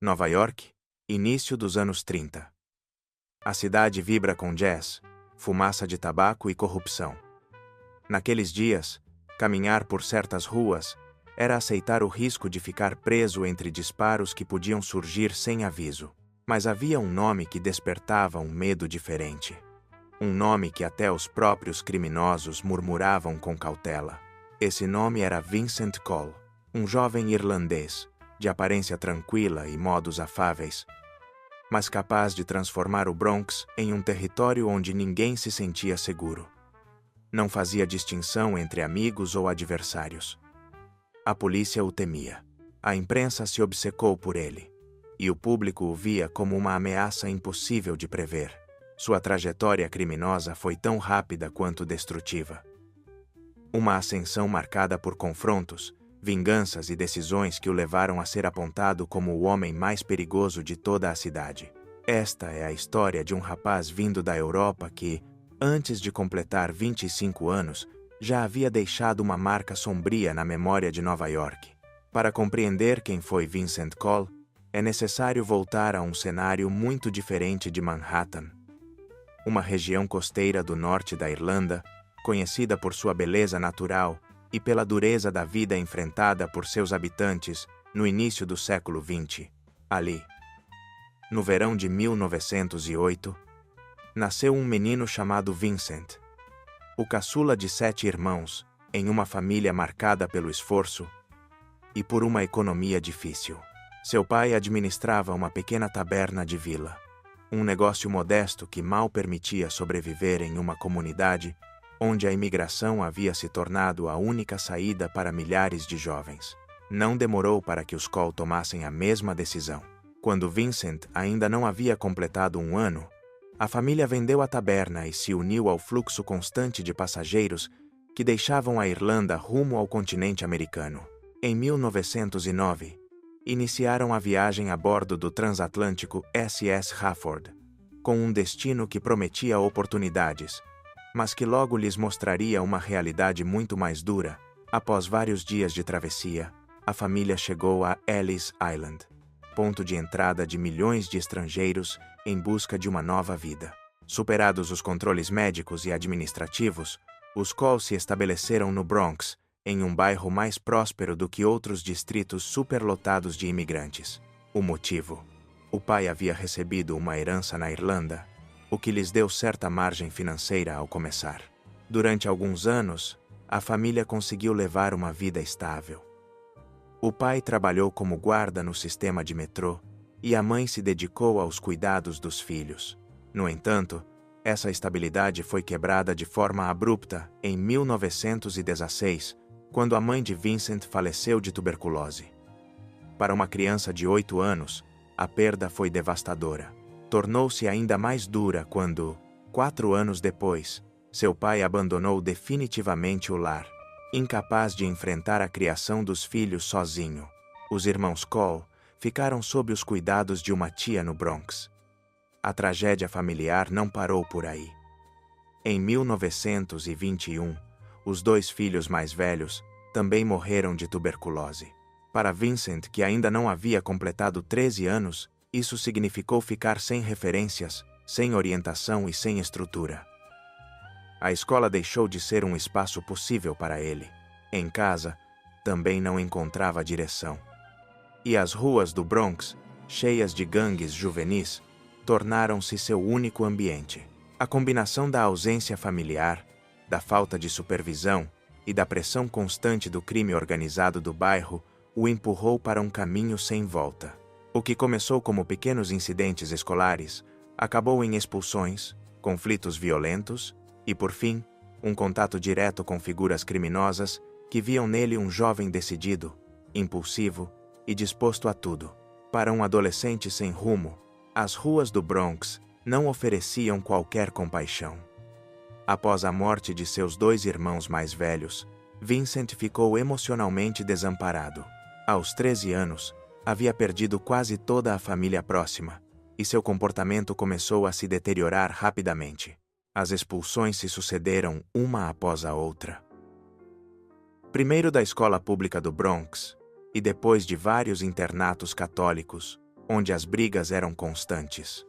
Nova York, início dos anos 30. A cidade vibra com jazz, fumaça de tabaco e corrupção. Naqueles dias, caminhar por certas ruas era aceitar o risco de ficar preso entre disparos que podiam surgir sem aviso. Mas havia um nome que despertava um medo diferente. Um nome que até os próprios criminosos murmuravam com cautela. Esse nome era Vincent Cole, um jovem irlandês, de aparência tranquila e modos afáveis, mas capaz de transformar o Bronx em um território onde ninguém se sentia seguro. Não fazia distinção entre amigos ou adversários. A polícia o temia. A imprensa se obcecou por ele. E o público o via como uma ameaça impossível de prever. Sua trajetória criminosa foi tão rápida quanto destrutiva. Uma ascensão marcada por confrontos, vinganças e decisões que o levaram a ser apontado como o homem mais perigoso de toda a cidade. Esta é a história de um rapaz vindo da Europa que, antes de completar 25 anos, já havia deixado uma marca sombria na memória de Nova York. Para compreender quem foi Vincent Cole, é necessário voltar a um cenário muito diferente de Manhattan. Uma região costeira do norte da Irlanda, conhecida por sua beleza natural e pela dureza da vida enfrentada por seus habitantes no início do século XX. Ali, no verão de 1908, nasceu um menino chamado Vincent, o caçula de 7 irmãos, em uma família marcada pelo esforço e por uma economia difícil. Seu pai administrava uma pequena taberna de vila, um negócio modesto que mal permitia sobreviver em uma comunidade onde a imigração havia se tornado a única saída para milhares de jovens. Não demorou para que os Cole tomassem a mesma decisão. Quando Vincent ainda não havia completado 1 ano, a família vendeu a taberna e se uniu ao fluxo constante de passageiros que deixavam a Irlanda rumo ao continente americano. Em 1909, iniciaram a viagem a bordo do transatlântico SS Rafford, com um destino que prometia oportunidades, mas que logo lhes mostraria uma realidade muito mais dura. Após vários dias de travessia, a família chegou a Ellis Island, ponto de entrada de milhões de estrangeiros em busca de uma nova vida. Superados os controles médicos e administrativos, os Cole se estabeleceram no Bronx, em um bairro mais próspero do que outros distritos superlotados de imigrantes. O motivo? O pai havia recebido uma herança na Irlanda, o que lhes deu certa margem financeira ao começar. Durante alguns anos, a família conseguiu levar uma vida estável. O pai trabalhou como guarda no sistema de metrô e a mãe se dedicou aos cuidados dos filhos. No entanto, essa estabilidade foi quebrada de forma abrupta em 1916, quando a mãe de Vincent faleceu de tuberculose. Para uma criança de 8 anos, a perda foi devastadora. Tornou-se ainda mais dura quando, 4 anos depois, seu pai abandonou definitivamente o lar, incapaz de enfrentar a criação dos filhos sozinho. Os irmãos Cole ficaram sob os cuidados de uma tia no Bronx. A tragédia familiar não parou por aí. Em 1921, os 2 filhos mais velhos também morreram de tuberculose. Para Vincent, que ainda não havia completado 13 anos, isso significou ficar sem referências, sem orientação e sem estrutura. A escola deixou de ser um espaço possível para ele. Em casa, também não encontrava direção. E as ruas do Bronx, cheias de gangues juvenis, tornaram-se seu único ambiente. A combinação da ausência familiar, da falta de supervisão e da pressão constante do crime organizado do bairro o empurrou para um caminho sem volta. O que começou como pequenos incidentes escolares acabou em expulsões, conflitos violentos e, por fim, um contato direto com figuras criminosas que viam nele um jovem decidido, impulsivo e disposto a tudo. Para um adolescente sem rumo, as ruas do Bronx não ofereciam qualquer compaixão. Após a morte de seus 2 irmãos mais velhos, Vincent ficou emocionalmente desamparado. Aos 13 anos, havia perdido quase toda a família próxima, e seu comportamento começou a se deteriorar rapidamente. As expulsões se sucederam uma após a outra. Primeiro da escola pública do Bronx, e depois de vários internatos católicos, onde as brigas eram constantes.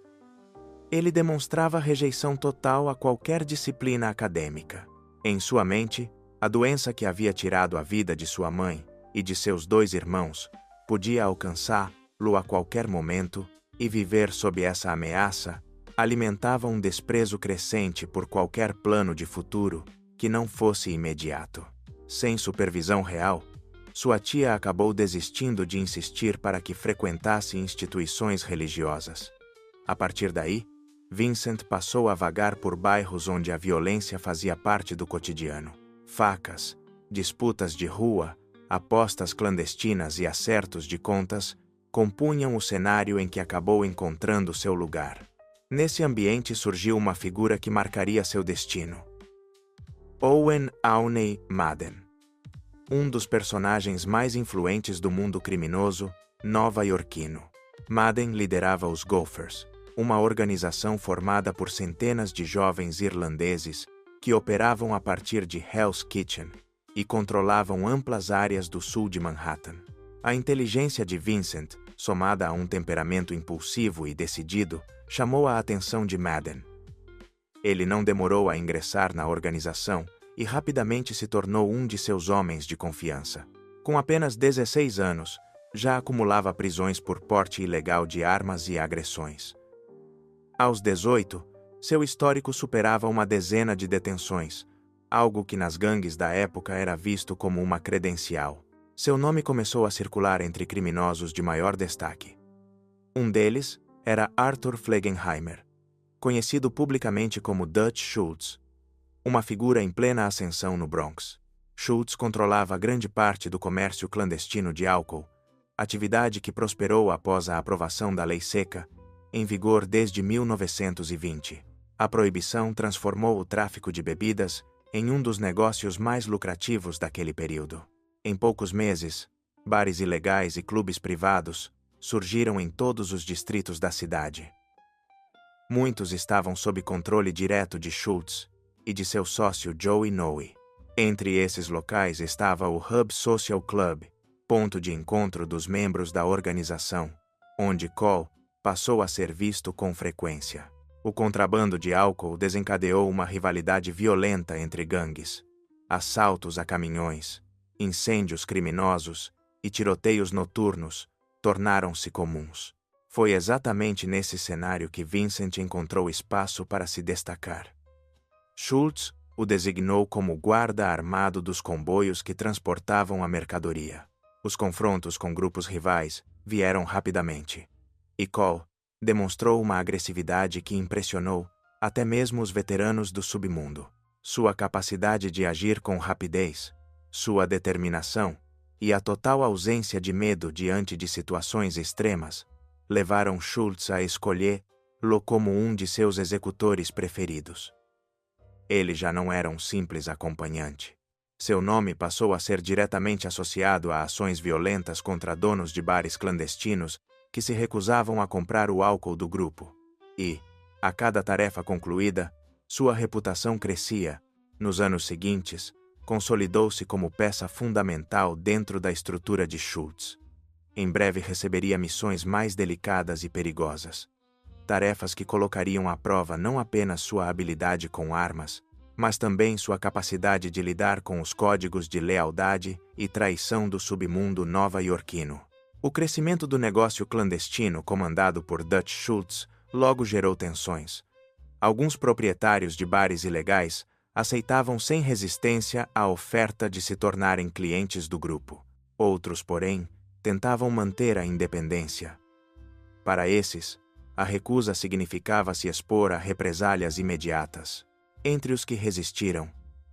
Ele demonstrava rejeição total a qualquer disciplina acadêmica. Em sua mente, a doença que havia tirado a vida de sua mãe e de seus 2 irmãos podia alcançá-lo a qualquer momento, e viver sob essa ameaça alimentava um desprezo crescente por qualquer plano de futuro que não fosse imediato. Sem supervisão real, sua tia acabou desistindo de insistir para que frequentasse instituições religiosas. A partir daí, Vincent passou a vagar por bairros onde a violência fazia parte do cotidiano. Facas, disputas de rua, apostas clandestinas e acertos de contas compunham o cenário em que acabou encontrando seu lugar. Nesse ambiente surgiu uma figura que marcaria seu destino. Owen Auney Madden. Um dos personagens mais influentes do mundo criminoso nova-iorquino. Madden liderava os Gophers, uma organização formada por centenas de jovens irlandeses que operavam a partir de Hell's Kitchen e controlavam amplas áreas do sul de Manhattan. A inteligência de Vincent, somada a um temperamento impulsivo e decidido, chamou a atenção de Madden. Ele não demorou a ingressar na organização e rapidamente se tornou um de seus homens de confiança. Com apenas 16 anos, já acumulava prisões por porte ilegal de armas e agressões. Aos 18, seu histórico superava uma dezena de detenções, algo que nas gangues da época era visto como uma credencial. Seu nome começou a circular entre criminosos de maior destaque. Um deles era Arthur Flegenheimer, conhecido publicamente como Dutch Schultz, uma figura em plena ascensão no Bronx. Schultz controlava grande parte do comércio clandestino de álcool, atividade que prosperou após a aprovação da Lei Seca, em vigor desde 1920. A proibição transformou o tráfico de bebidas em um dos negócios mais lucrativos daquele período. Em poucos meses, bares ilegais e clubes privados surgiram em todos os distritos da cidade. Muitos estavam sob controle direto de Schultz e de seu sócio Joey Noe. Entre esses locais estava o Hub Social Club, ponto de encontro dos membros da organização, onde Cole passou a ser visto com frequência. O contrabando de álcool desencadeou uma rivalidade violenta entre gangues. Assaltos a caminhões, incêndios criminosos e tiroteios noturnos tornaram-se comuns. Foi exatamente nesse cenário que Vincent encontrou espaço para se destacar. Schultz o designou como guarda armado dos comboios que transportavam a mercadoria. Os confrontos com grupos rivais vieram rapidamente. E Cole demonstrou uma agressividade que impressionou até mesmo os veteranos do submundo. Sua capacidade de agir com rapidez, sua determinação e a total ausência de medo diante de situações extremas levaram Schultz a escolhê-lo como um de seus executores preferidos. Ele já não era um simples acompanhante. Seu nome passou a ser diretamente associado a ações violentas contra donos de bares clandestinos que se recusavam a comprar o álcool do grupo. E, a cada tarefa concluída, sua reputação crescia. Nos anos seguintes, consolidou-se como peça fundamental dentro da estrutura de Schultz. Em breve receberia missões mais delicadas e perigosas. Tarefas que colocariam à prova não apenas sua habilidade com armas, mas também sua capacidade de lidar com os códigos de lealdade e traição do submundo nova-iorquino. O crescimento do negócio clandestino comandado por Dutch Schultz logo gerou tensões. Alguns proprietários de bares ilegais aceitavam sem resistência a oferta de se tornarem clientes do grupo. Outros, porém, tentavam manter a independência. Para esses, a recusa significava se expor a represálias imediatas. Entre os que resistiram,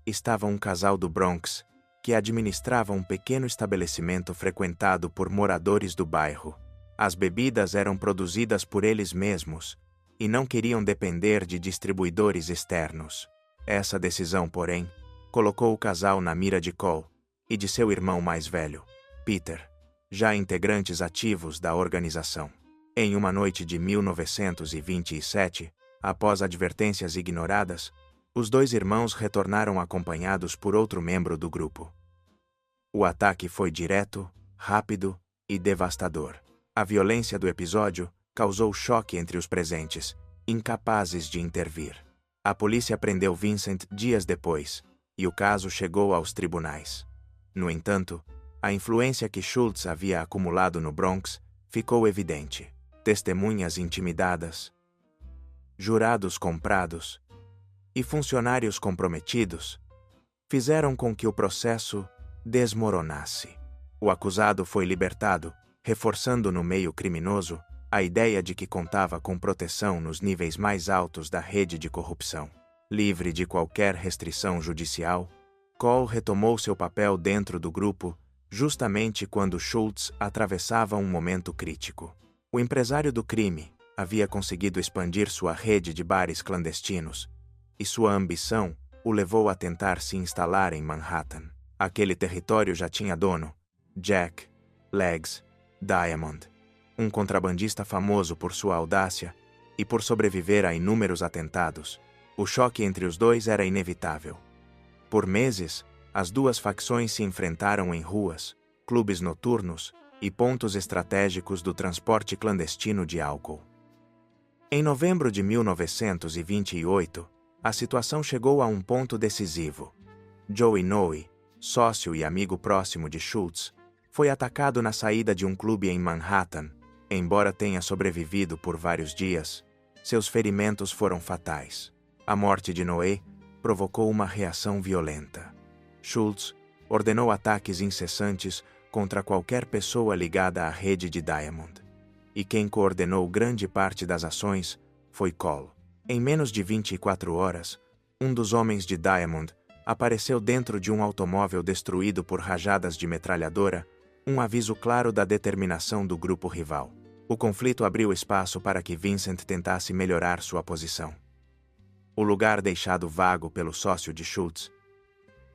estava um casal do Bronx, que administrava um pequeno estabelecimento frequentado por moradores do bairro. As bebidas eram produzidas por eles mesmos e não queriam depender de distribuidores externos. Essa decisão, porém, colocou o casal na mira de Cole e de seu irmão mais velho, Peter, já integrantes ativos da organização. Em uma noite de 1927, após advertências ignoradas, os 2 irmãos retornaram acompanhados por outro membro do grupo. O ataque foi direto, rápido e devastador. A violência do episódio causou choque entre os presentes, incapazes de intervir. A polícia prendeu Vincent dias depois, e o caso chegou aos tribunais. No entanto, a influência que Schultz havia acumulado no Bronx ficou evidente. Testemunhas intimidadas, jurados comprados e funcionários comprometidos fizeram com que o processo desmoronasse. O acusado foi libertado, reforçando no meio criminoso a ideia de que contava com proteção nos níveis mais altos da rede de corrupção. Livre de qualquer restrição judicial, Cole retomou seu papel dentro do grupo justamente quando Schultz atravessava um momento crítico. O empresário do crime havia conseguido expandir sua rede de bares clandestinos, e sua ambição o levou a tentar se instalar em Manhattan. Aquele território já tinha dono, Jack Legs Diamond, um contrabandista famoso por sua audácia e por sobreviver a inúmeros atentados. O choque entre os dois era inevitável. Por meses, as duas facções se enfrentaram em ruas, clubes noturnos e pontos estratégicos do transporte clandestino de álcool. Em novembro de 1928, a situação chegou a um ponto decisivo. Joey Noe, sócio e amigo próximo de Schultz, foi atacado na saída de um clube em Manhattan. Embora tenha sobrevivido por vários dias, seus ferimentos foram fatais. A morte de Noe provocou uma reação violenta. Schultz ordenou ataques incessantes contra qualquer pessoa ligada à rede de Diamond. E quem coordenou grande parte das ações foi Cole. Em menos de 24 horas, um dos homens de Diamond apareceu dentro de um automóvel destruído por rajadas de metralhadora, um aviso claro da determinação do grupo rival. O conflito abriu espaço para que Vincent tentasse melhorar sua posição. O lugar deixado vago pelo sócio de Schultz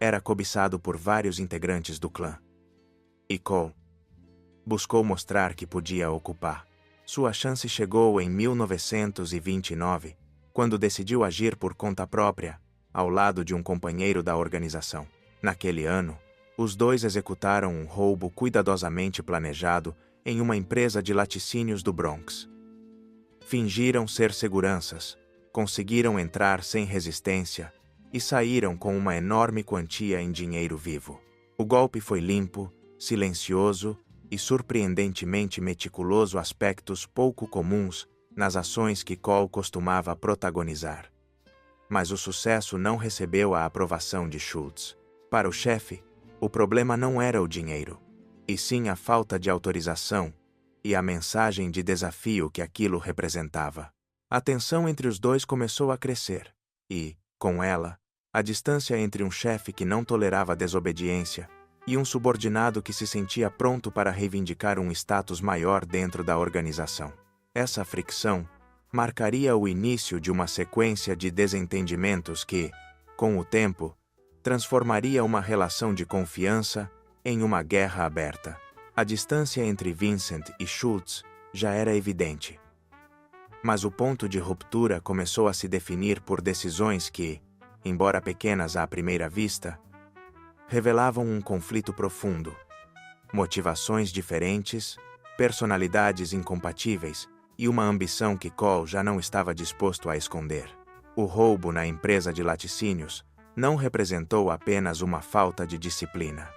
era cobiçado por vários integrantes do clã. E Cole buscou mostrar que podia ocupar. Sua chance chegou em 1929, quando decidiu agir por conta própria, ao lado de um companheiro da organização. Naquele ano, os dois executaram um roubo cuidadosamente planejado em uma empresa de laticínios do Bronx. Fingiram ser seguranças, conseguiram entrar sem resistência e saíram com uma enorme quantia em dinheiro vivo. O golpe foi limpo, silencioso e surpreendentemente meticuloso, aspectos pouco comuns nas ações que Cole costumava protagonizar. Mas o sucesso não recebeu a aprovação de Schultz. Para o chefe, o problema não era o dinheiro, e sim a falta de autorização e a mensagem de desafio que aquilo representava. A tensão entre os dois começou a crescer, e, com ela, a distância entre um chefe que não tolerava desobediência e um subordinado que se sentia pronto para reivindicar um status maior dentro da organização. Essa fricção marcaria o início de uma sequência de desentendimentos que, com o tempo, transformaria uma relação de confiança em uma guerra aberta. A distância entre Vincent e Schultz já era evidente. Mas o ponto de ruptura começou a se definir por decisões que, embora pequenas à primeira vista, revelavam um conflito profundo, motivações diferentes, personalidades incompatíveis e uma ambição que Cole já não estava disposto a esconder. O roubo na empresa de laticínios não representou apenas uma falta de disciplina.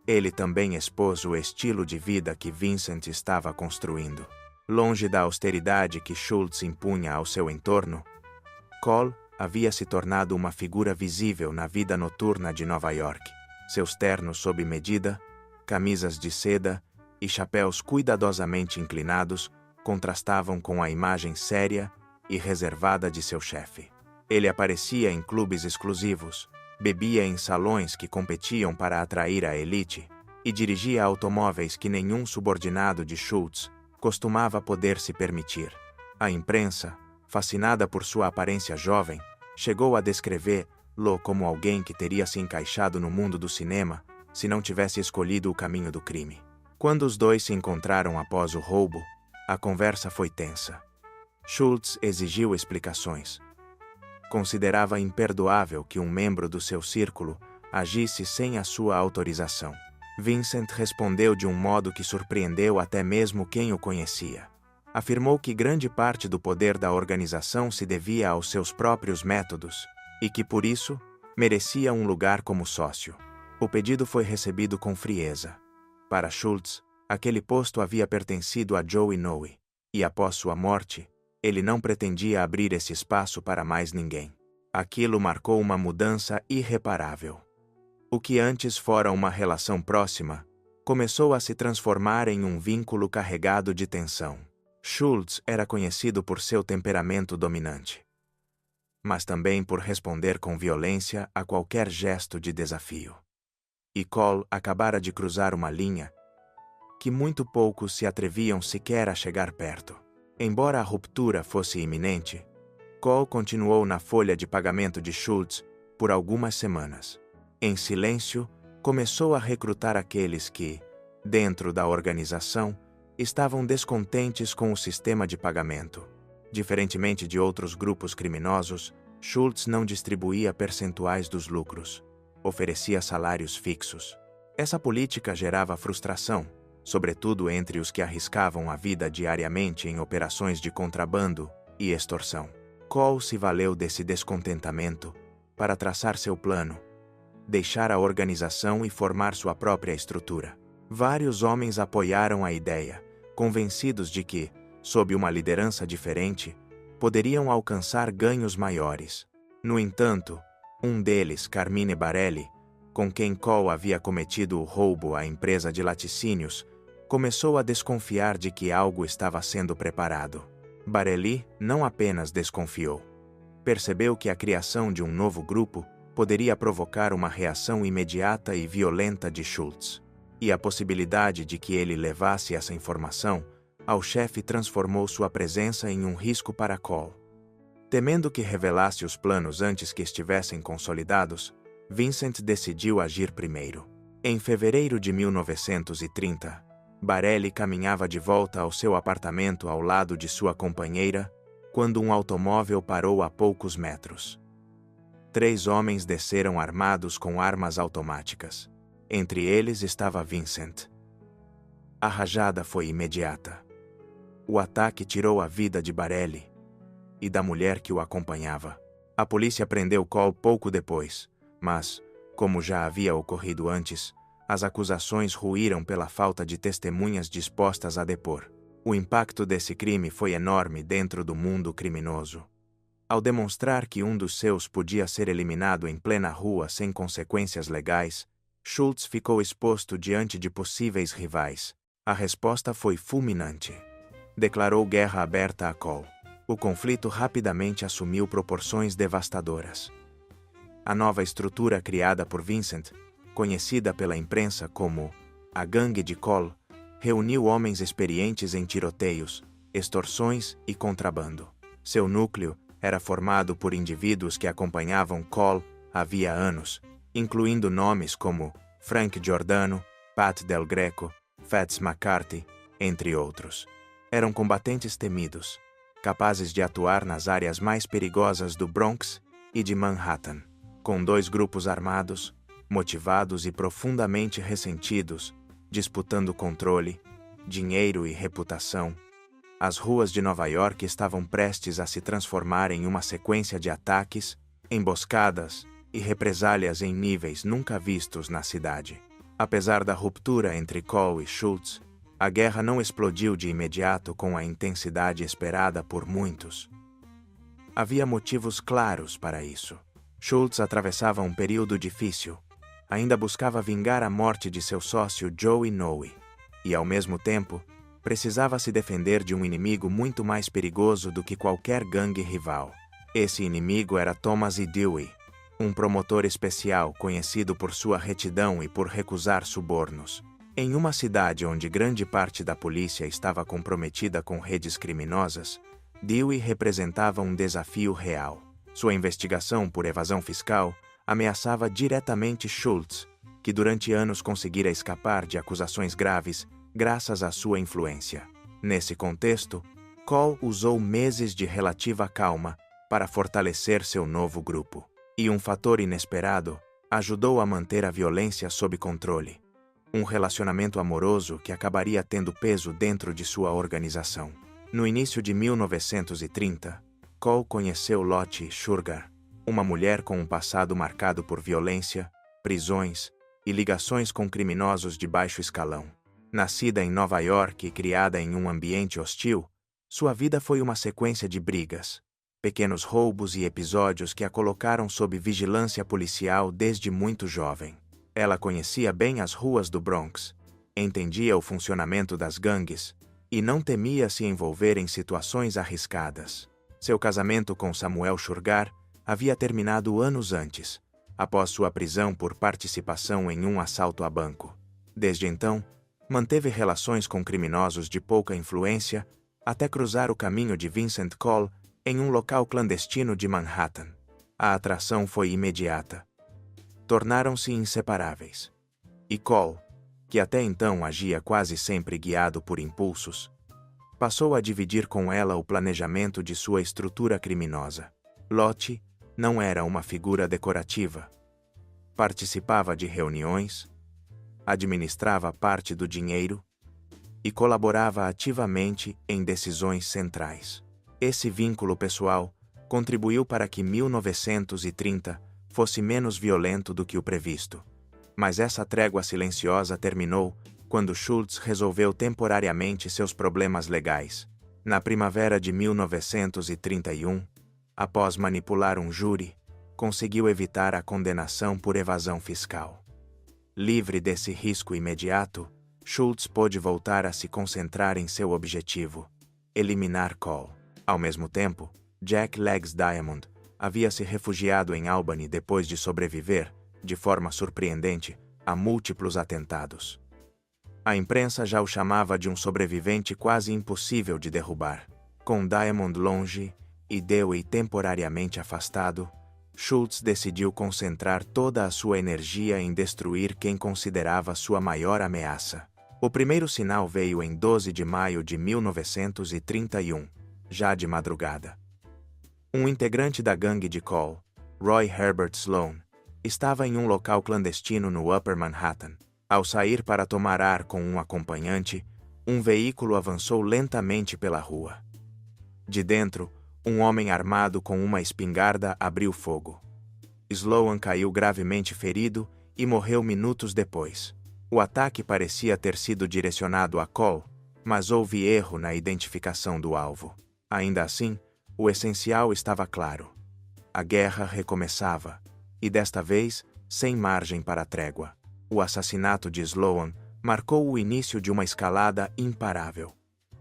Ele também expôs o estilo de vida que Vincent estava construindo. Longe da austeridade que Schultz impunha ao seu entorno, Cole havia se tornado uma figura visível na vida noturna de Nova York. Seus ternos sob medida, camisas de seda e chapéus cuidadosamente inclinados contrastavam com a imagem séria e reservada de seu chefe. Ele aparecia em clubes exclusivos, bebia em salões que competiam para atrair a elite e dirigia automóveis que nenhum subordinado de Schultz costumava poder se permitir. A imprensa, fascinada por sua aparência jovem, chegou a descrevê-lo como alguém que teria se encaixado no mundo do cinema se não tivesse escolhido o caminho do crime. Quando os dois se encontraram após o roubo, a conversa foi tensa. Schultz exigiu explicações. Considerava imperdoável que um membro do seu círculo agisse sem a sua autorização. Vincent respondeu de um modo que surpreendeu até mesmo quem o conhecia. Afirmou que grande parte do poder da organização se devia aos seus próprios métodos, e que, por isso, merecia um lugar como sócio. O pedido foi recebido com frieza. Para Schultz, aquele posto havia pertencido a Joe Inoue, e após sua morte, ele não pretendia abrir esse espaço para mais ninguém. Aquilo marcou uma mudança irreparável. O que antes fora uma relação próxima, começou a se transformar em um vínculo carregado de tensão. Schultz era conhecido por seu temperamento dominante, mas também por responder com violência a qualquer gesto de desafio. E Cole acabara de cruzar uma linha que muito poucos se atreviam sequer a chegar perto. Embora a ruptura fosse iminente, Cole continuou na folha de pagamento de Schultz por algumas semanas. Em silêncio, começou a recrutar aqueles que, dentro da organização, estavam descontentes com o sistema de pagamento. Diferentemente de outros grupos criminosos, Schultz não distribuía percentuais dos lucros. Oferecia salários fixos. Essa política gerava frustração, sobretudo entre os que arriscavam a vida diariamente em operações de contrabando e extorsão. Cole se valeu desse descontentamento para traçar seu plano, deixar a organização e formar sua própria estrutura. Vários homens apoiaram a ideia, convencidos de que, sob uma liderança diferente, poderiam alcançar ganhos maiores. No entanto, um deles, Carmine Barelli, com quem Cole havia cometido o roubo à empresa de laticínios, começou a desconfiar de que algo estava sendo preparado. Barelli não apenas desconfiou. Percebeu que a criação de um novo grupo poderia provocar uma reação imediata e violenta de Schultz. E a possibilidade de que ele levasse essa informação ao chefe transformou sua presença em um risco para Cole. Temendo que revelasse os planos antes que estivessem consolidados, Vincent decidiu agir primeiro. Em fevereiro de 1930, Barelli caminhava de volta ao seu apartamento ao lado de sua companheira, quando um automóvel parou a poucos metros. 3 homens desceram armados com armas automáticas. Entre eles estava Vincent. A rajada foi imediata. O ataque tirou a vida de Barelli e da mulher que o acompanhava. A polícia prendeu Cole pouco depois, mas, como já havia ocorrido antes, as acusações ruíram pela falta de testemunhas dispostas a depor. O impacto desse crime foi enorme dentro do mundo criminoso. Ao demonstrar que um dos seus podia ser eliminado em plena rua sem consequências legais, Schultz ficou exposto diante de possíveis rivais. A resposta foi fulminante. Declarou guerra aberta a Cole. O conflito rapidamente assumiu proporções devastadoras. A nova estrutura criada por Vincent, conhecida pela imprensa como a Gangue de Cole, reuniu homens experientes em tiroteios, extorsões e contrabando. Seu núcleo era formado por indivíduos que acompanhavam Cole havia anos, incluindo nomes como Frank Giordano, Pat Del Greco, Fats McCarthy, entre outros. Eram combatentes temidos, capazes de atuar nas áreas mais perigosas do Bronx e de Manhattan. Com 2 grupos armados, motivados e profundamente ressentidos, disputando controle, dinheiro e reputação, as ruas de Nova York estavam prestes a se transformar em uma sequência de ataques, emboscadas e represálias em níveis nunca vistos na cidade. Apesar da ruptura entre Cole e Schultz, a guerra não explodiu de imediato com a intensidade esperada por muitos. Havia motivos claros para isso. Schultz atravessava um período difícil. Ainda buscava vingar a morte de seu sócio Joe Inoue, e, ao mesmo tempo, precisava se defender de um inimigo muito mais perigoso do que qualquer gangue rival. Esse inimigo era Thomas E. Dewey, um promotor especial conhecido por sua retidão e por recusar subornos. Em uma cidade onde grande parte da polícia estava comprometida com redes criminosas, Dewey representava um desafio real. Sua investigação por evasão fiscal ameaçava diretamente Schultz, que durante anos conseguira escapar de acusações graves graças à sua influência. Nesse contexto, Cole usou meses de relativa calma para fortalecer seu novo grupo. E um fator inesperado ajudou a manter a violência sob controle. Um relacionamento amoroso que acabaria tendo peso dentro de sua organização. No início de 1930, Cole conheceu Lottie Sugar, uma mulher com um passado marcado por violência, prisões e ligações com criminosos de baixo escalão. Nascida em Nova York e criada em um ambiente hostil, sua vida foi uma sequência de brigas, pequenos roubos e episódios que a colocaram sob vigilância policial desde muito jovem. Ela conhecia bem as ruas do Bronx, entendia o funcionamento das gangues e não temia se envolver em situações arriscadas. Seu casamento com Samuel Sugar havia terminado anos antes, após sua prisão por participação em um assalto a banco. Desde então, manteve relações com criminosos de pouca influência até cruzar o caminho de Vincent Cole em um local clandestino de Manhattan. A atração foi imediata. Tornaram-se inseparáveis. E Cole, que até então agia quase sempre guiado por impulsos, passou a dividir com ela o planejamento de sua estrutura criminosa. Lottie não era uma figura decorativa. Participava de reuniões, administrava parte do dinheiro e colaborava ativamente em decisões centrais. Esse vínculo pessoal contribuiu para que 1930 fosse menos violento do que o previsto. Mas essa trégua silenciosa terminou quando Schultz resolveu temporariamente seus problemas legais. Na primavera de 1931, após manipular um júri, conseguiu evitar a condenação por evasão fiscal. Livre desse risco imediato, Schultz pôde voltar a se concentrar em seu objetivo: eliminar Cole. Ao mesmo tempo, Jack Legs Diamond havia se refugiado em Albany depois de sobreviver, de forma surpreendente, a múltiplos atentados. A imprensa já o chamava de um sobrevivente quase impossível de derrubar. Com Diamond longe e Dewey temporariamente afastado, Schultz decidiu concentrar toda a sua energia em destruir quem considerava sua maior ameaça. O primeiro sinal veio em 12 de maio de 1931, já de madrugada. Um integrante da gangue de Cole, Roy Herbert Sloan, estava em um local clandestino no Upper Manhattan. Ao sair para tomar ar com um acompanhante, um veículo avançou lentamente pela rua. De dentro, um homem armado com uma espingarda abriu fogo. Sloan caiu gravemente ferido e morreu minutos depois. O ataque parecia ter sido direcionado a Cole, mas houve erro na identificação do alvo. Ainda assim, o essencial estava claro. A guerra recomeçava, e desta vez, sem margem para trégua. O assassinato de Sloan marcou o início de uma escalada imparável.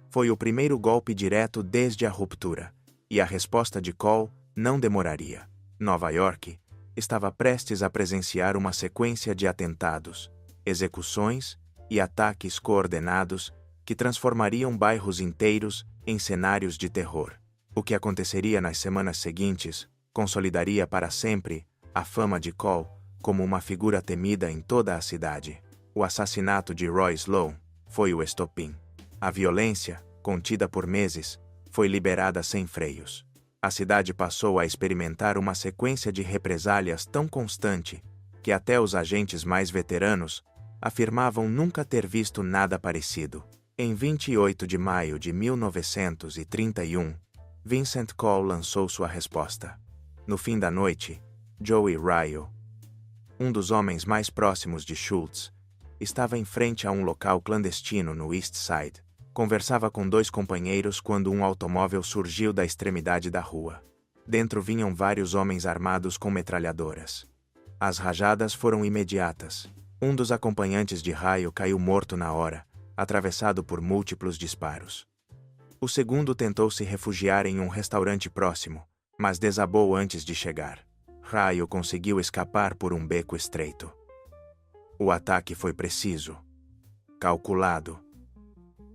Foi o primeiro golpe direto desde a ruptura, e a resposta de Cole não demoraria. Nova York estava prestes a presenciar uma sequência de atentados, execuções e ataques coordenados que transformariam bairros inteiros em cenários de terror. O que aconteceria nas semanas seguintes consolidaria para sempre a fama de Cole como uma figura temida em toda a cidade. O assassinato de Roy Sloan foi o estopim. A violência, contida por meses, foi liberada sem freios. A cidade passou a experimentar uma sequência de represálias tão constante que até os agentes mais veteranos afirmavam nunca ter visto nada parecido. Em 28 de maio de 1931, Vincent Cole lançou sua resposta. No fim da noite, Joey Ryle, um dos homens mais próximos de Schultz, estava em frente a um local clandestino no East Side. Conversava com dois companheiros quando um automóvel surgiu da extremidade da rua. Dentro vinham vários homens armados com metralhadoras. As rajadas foram imediatas. Um dos acompanhantes de Ryle caiu morto na hora, atravessado por múltiplos disparos. O segundo tentou se refugiar em um restaurante próximo, mas desabou antes de chegar. Ryle conseguiu escapar por um beco estreito. O ataque foi preciso, calculado,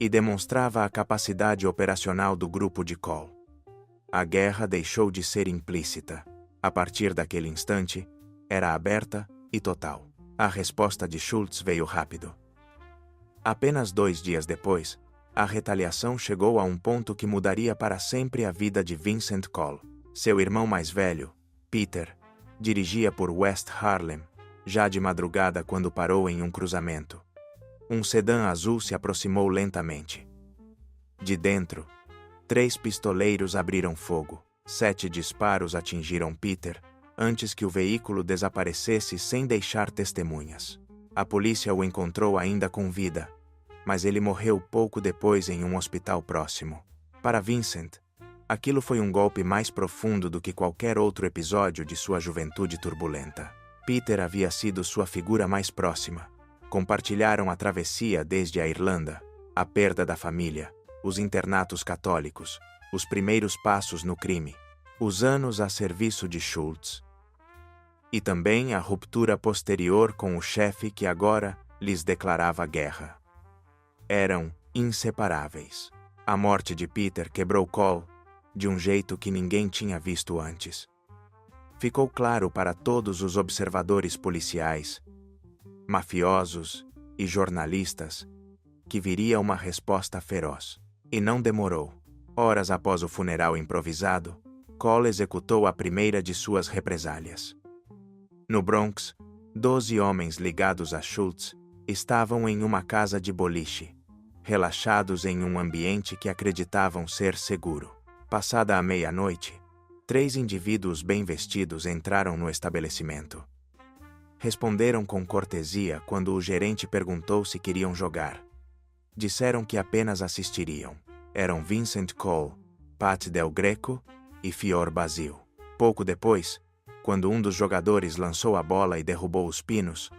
e demonstrava a capacidade operacional do grupo de Cole. A guerra deixou de ser implícita. A partir daquele instante, era aberta e total. A resposta de Schultz veio rápido. Apenas 2 dias depois, a retaliação chegou a um ponto que mudaria para sempre a vida de Vincent Cole. Seu irmão mais velho, Peter, dirigia por West Harlem, já de madrugada quando parou em um cruzamento. Um sedã azul se aproximou lentamente. De dentro, 3 pistoleiros abriram fogo. 7 disparos atingiram Peter, antes que o veículo desaparecesse sem deixar testemunhas. A polícia o encontrou ainda com vida, mas ele morreu pouco depois em um hospital próximo. Para Vincent, aquilo foi um golpe mais profundo do que qualquer outro episódio de sua juventude turbulenta. Peter havia sido sua figura mais próxima. Compartilharam a travessia desde a Irlanda, a perda da família, os internatos católicos, os primeiros passos no crime, os anos a serviço de Schultz. E também a ruptura posterior com o chefe que agora lhes declarava guerra. Eram inseparáveis. A morte de Peter quebrou Cole de um jeito que ninguém tinha visto antes. Ficou claro para todos os observadores policiais, mafiosos e jornalistas que viria uma resposta feroz. E não demorou. Horas após o funeral improvisado, Cole executou a primeira de suas represálias. No Bronx, 12 homens ligados a Schultz estavam em uma casa de boliche, relaxados em um ambiente que acreditavam ser seguro. Passada a meia-noite, 3 indivíduos bem vestidos entraram no estabelecimento. Responderam com cortesia quando o gerente perguntou se queriam jogar. Disseram que apenas assistiriam. Eram Vincent Cole, Pat Del Greco e Fior Basil. Pouco depois, quando um dos jogadores lançou a bola e derrubou os pinos,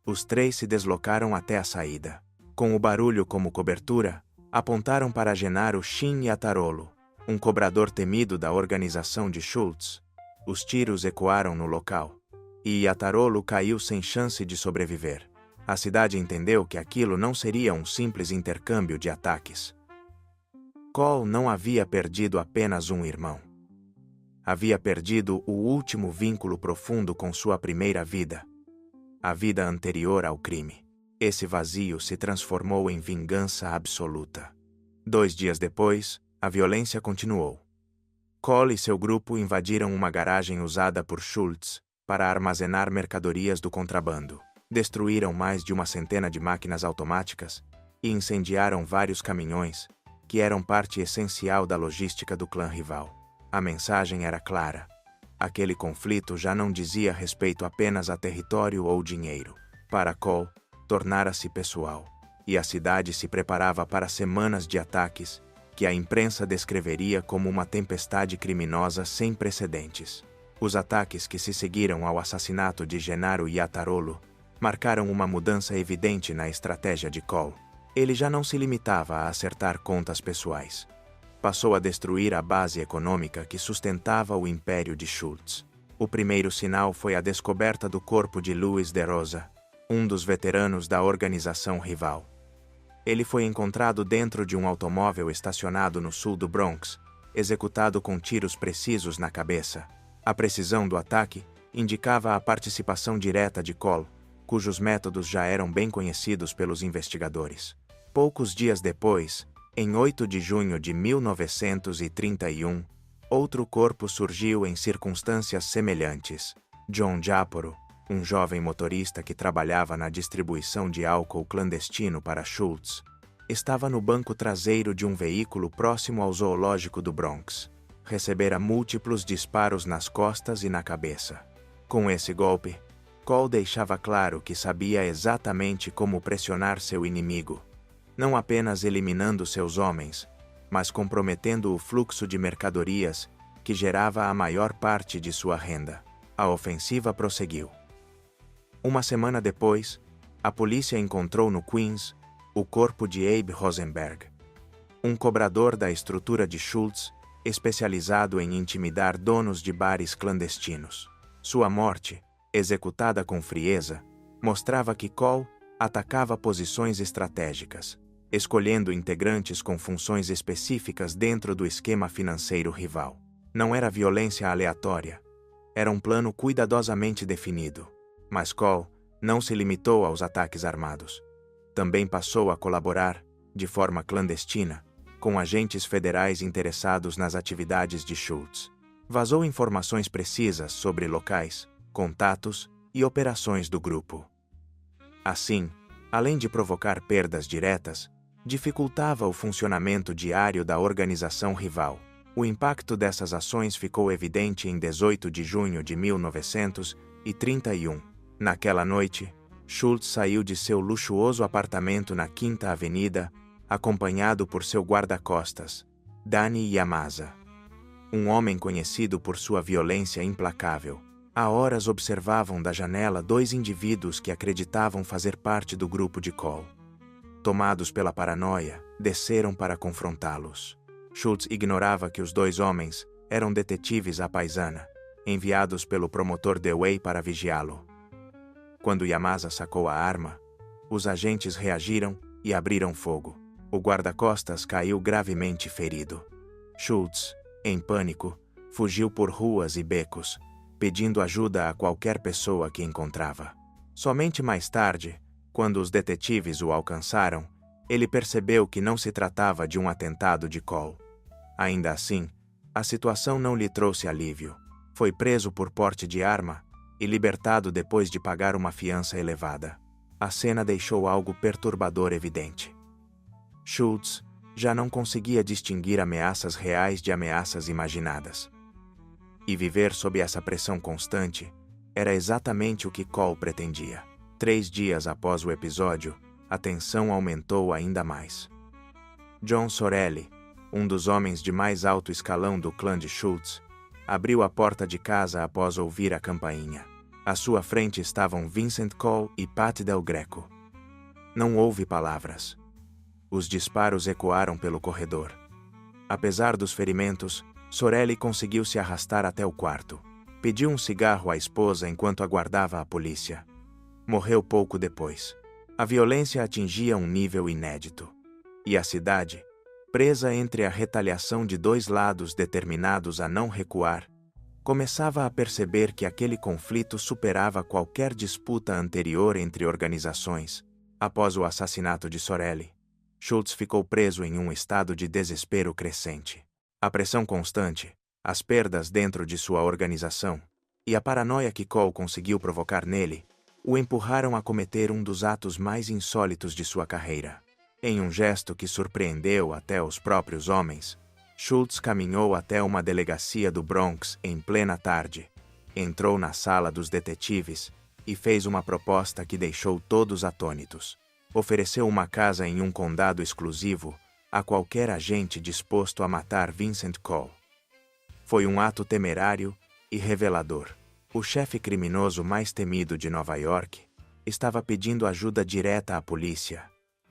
os 3 se deslocaram até a saída. Com o barulho como cobertura, apontaram para Gennaro Shin Yatarolo, um cobrador temido da organização de Schultz. Os tiros ecoaram no local, e Yatarolo caiu sem chance de sobreviver. A cidade entendeu que aquilo não seria um simples intercâmbio de ataques. Cole não havia perdido apenas um irmão. Havia perdido o último vínculo profundo com sua primeira vida, a vida anterior ao crime. Esse vazio se transformou em vingança absoluta. 2 dias depois, a violência continuou. Cole e seu grupo invadiram uma garagem usada por Schultz para armazenar mercadorias do contrabando. Destruíram mais de 100 de máquinas automáticas e incendiaram vários caminhões, que eram parte essencial da logística do clã rival. A mensagem era clara. Aquele conflito já não dizia respeito apenas a território ou dinheiro. Para Cole, tornara-se pessoal, e a cidade se preparava para semanas de ataques que a imprensa descreveria como uma tempestade criminosa sem precedentes. Os ataques que se seguiram ao assassinato de Gennaro Yatarolo marcaram uma mudança evidente na estratégia de Cole. Ele já não se limitava a acertar contas pessoais. Passou a destruir a base econômica que sustentava o império de Schultz. O primeiro sinal foi a descoberta do corpo de Luis de Rosa, um dos veteranos da organização rival. Ele foi encontrado dentro de um automóvel estacionado no sul do Bronx, executado com tiros precisos na cabeça. A precisão do ataque indicava a participação direta de Cole, cujos métodos já eram bem conhecidos pelos investigadores. Poucos dias depois, em 8 de junho de 1931, outro corpo surgiu em circunstâncias semelhantes. John Japoro, um jovem motorista que trabalhava na distribuição de álcool clandestino para Schultz, estava no banco traseiro de um veículo próximo ao zoológico do Bronx. Recebera múltiplos disparos nas costas e na cabeça. Com esse golpe, Cole deixava claro que sabia exatamente como pressionar seu inimigo, não apenas eliminando seus homens, mas comprometendo o fluxo de mercadorias que gerava a maior parte de sua renda. A ofensiva prosseguiu. Uma semana depois, a polícia encontrou no Queens o corpo de Abe Rosenberg, um cobrador da estrutura de Schultz, especializado em intimidar donos de bares clandestinos. Sua morte, executada com frieza, mostrava que Cole atacava posições estratégicas, escolhendo integrantes com funções específicas dentro do esquema financeiro rival. Não era violência aleatória, era um plano cuidadosamente definido. Mas Cole não se limitou aos ataques armados. Também passou a colaborar, de forma clandestina, com agentes federais interessados nas atividades de Schultz. Vazou informações precisas sobre locais, contatos e operações do grupo. Assim, Além de provocar perdas diretas, dificultava o funcionamento diário da organização rival. O impacto dessas ações ficou evidente em 18 de junho de 1931. Naquela noite, Schultz saiu de seu luxuoso apartamento na Quinta Avenida, acompanhado por seu guarda-costas, Danny Yamasa. Um homem conhecido por sua violência implacável. Há horas observavam da janela dois indivíduos que acreditavam fazer parte do grupo de Cole. Tomados pela paranoia, desceram para confrontá-los. Schultz ignorava que os dois homens eram detetives à paisana, enviados pelo promotor Dewey para vigiá-lo. Quando Yamasa sacou a arma, os agentes reagiram e abriram fogo. O guarda-costas caiu gravemente ferido. Schultz, em pânico, fugiu por ruas e becos, pedindo ajuda a qualquer pessoa que encontrava. Somente mais tarde, quando os detetives o alcançaram, ele percebeu que não se tratava de um atentado de Cole. Ainda assim, a situação não lhe trouxe alívio. Foi preso por porte de arma e libertado depois de pagar uma fiança elevada. A cena deixou algo perturbador evidente. Schultz já não conseguia distinguir ameaças reais de ameaças imaginadas. E viver sob essa pressão constante era exatamente o que Cole pretendia. 3 dias após o episódio, a tensão aumentou ainda mais. John Sorelli, um dos homens de mais alto escalão do clã de Schultz, abriu a porta de casa após ouvir a campainha. À sua frente estavam Vincent Cole e Pat Del Greco. Não houve palavras. Os disparos ecoaram pelo corredor. Apesar dos ferimentos, Sorelli conseguiu se arrastar até o quarto. Pediu um cigarro à esposa enquanto aguardava a polícia. Morreu pouco depois. A violência atingia um nível inédito. E a cidade, presa entre a retaliação de dois lados determinados a não recuar, começava a perceber que aquele conflito superava qualquer disputa anterior entre organizações. Após o assassinato de Sorelli, Schultz ficou preso em um estado de desespero crescente. A pressão constante, as perdas dentro de sua organização e a paranoia que Cole conseguiu provocar nele o empurraram a cometer um dos atos mais insólitos de sua carreira. Em um gesto que surpreendeu até os próprios homens, Schultz caminhou até uma delegacia do Bronx em plena tarde, entrou na sala dos detetives e fez uma proposta que deixou todos atônitos. Ofereceu uma casa em um condado exclusivo a qualquer agente disposto a matar Vincent Cole. Foi um ato temerário e revelador. O chefe criminoso mais temido de Nova York estava pedindo ajuda direta à polícia,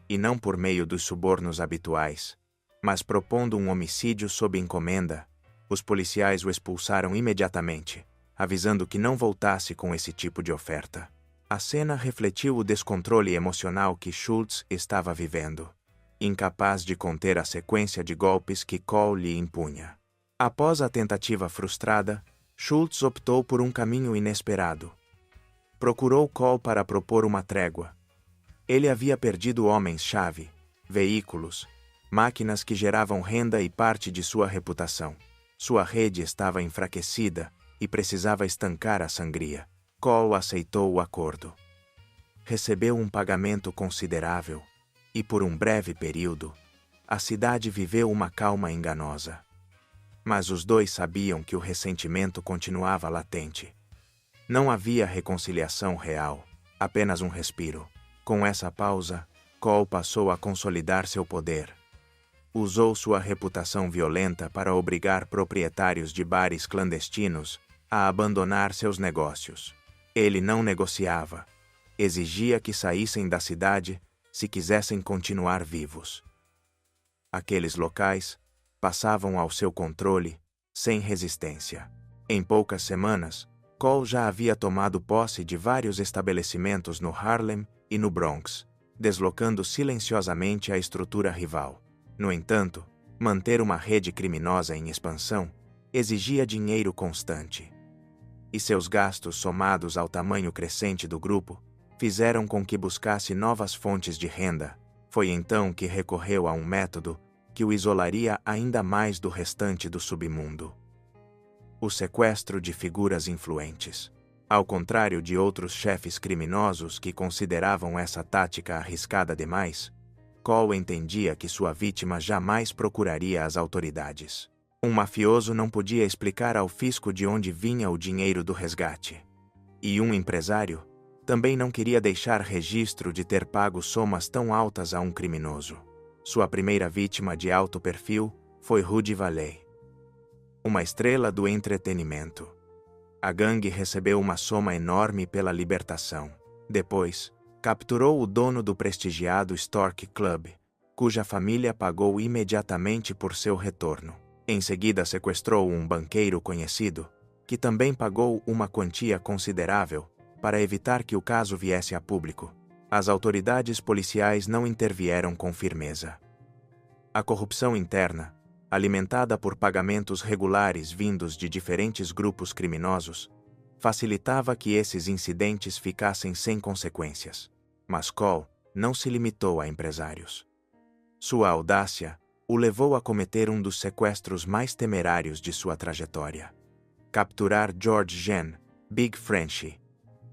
e não por meio dos subornos habituais, mas propondo um homicídio sob encomenda. Os policiais o expulsaram imediatamente, avisando que não voltasse com esse tipo de oferta. A cena refletiu o descontrole emocional que Schultz estava vivendo, incapaz de conter a sequência de golpes que Cole lhe impunha. Após a tentativa frustrada, Schultz optou por um caminho inesperado. Procurou Cole para propor uma trégua. Ele havia perdido homens-chave, veículos, máquinas que geravam renda e parte de sua reputação. Sua rede estava enfraquecida e precisava estancar a sangria. Cole aceitou o acordo. Recebeu um pagamento considerável, e por um breve período, a cidade viveu uma calma enganosa. Mas os dois sabiam que o ressentimento continuava latente. Não havia reconciliação real, apenas um respiro. Com essa pausa, Cole passou a consolidar seu poder. Usou sua reputação violenta para obrigar proprietários de bares clandestinos a abandonar seus negócios. Ele não negociava. Exigia que saíssem da cidade se quisessem continuar vivos. Aqueles locais passavam ao seu controle, sem resistência. Em poucas semanas, Cole já havia tomado posse de vários estabelecimentos no Harlem e no Bronx, deslocando silenciosamente a estrutura rival. No entanto, manter uma rede criminosa em expansão exigia dinheiro constante. E seus gastos somados ao tamanho crescente do grupo fizeram com que buscasse novas fontes de renda. Foi então que recorreu a um método que o isolaria ainda mais do restante do submundo: o sequestro de figuras influentes. Ao contrário de outros chefes criminosos que consideravam essa tática arriscada demais, Cole entendia que sua vítima jamais procuraria as autoridades. Um mafioso não podia explicar ao fisco de onde vinha o dinheiro do resgate. E um empresário também não queria deixar registro de ter pago somas tão altas a um criminoso. Sua primeira vítima de alto perfil foi Rudy Vallee, uma estrela do entretenimento. A gangue recebeu uma soma enorme pela libertação. Depois, capturou o dono do prestigiado Stork Club, cuja família pagou imediatamente por seu retorno. Em seguida, sequestrou um banqueiro conhecido, que também pagou uma quantia considerável para evitar que o caso viesse a público. As autoridades policiais não intervieram com firmeza. A corrupção interna, alimentada por pagamentos regulares vindos de diferentes grupos criminosos, facilitava que esses incidentes ficassem sem consequências. Mas Cole não se limitou a empresários. Sua audácia o levou a cometer um dos sequestros mais temerários de sua trajetória. Capturar George Jean Big Frenchy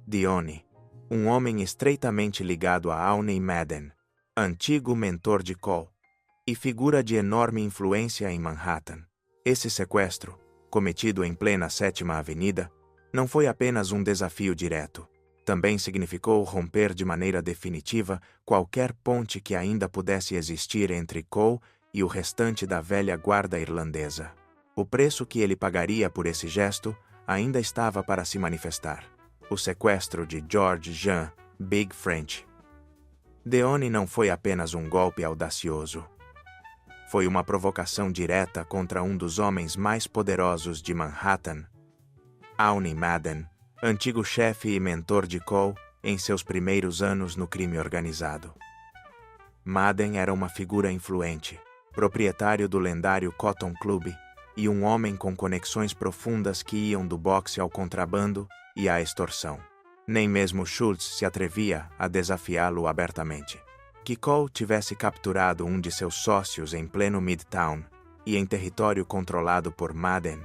Dione, um homem estreitamente ligado a Awney Madden, antigo mentor de Cole, e figura de enorme influência em Manhattan. Esse sequestro, cometido em plena 7ª Avenida, não foi apenas um desafio direto. Também significou romper de maneira definitiva qualquer ponte que ainda pudesse existir entre Cole e o restante da velha guarda irlandesa. O preço que ele pagaria por esse gesto ainda estava para se manifestar. O sequestro de George Jean Big Frenchy Dione não foi apenas um golpe audacioso. Foi uma provocação direta contra um dos homens mais poderosos de Manhattan, Awney Madden, antigo chefe e mentor de Cole em seus primeiros anos no crime organizado. Madden era uma figura influente, proprietário do lendário Cotton Club e um homem com conexões profundas que iam do boxe ao contrabando e à extorsão. Nem mesmo Schultz se atrevia a desafiá-lo abertamente. Que Cole tivesse capturado um de seus sócios em pleno Midtown e em território controlado por Madden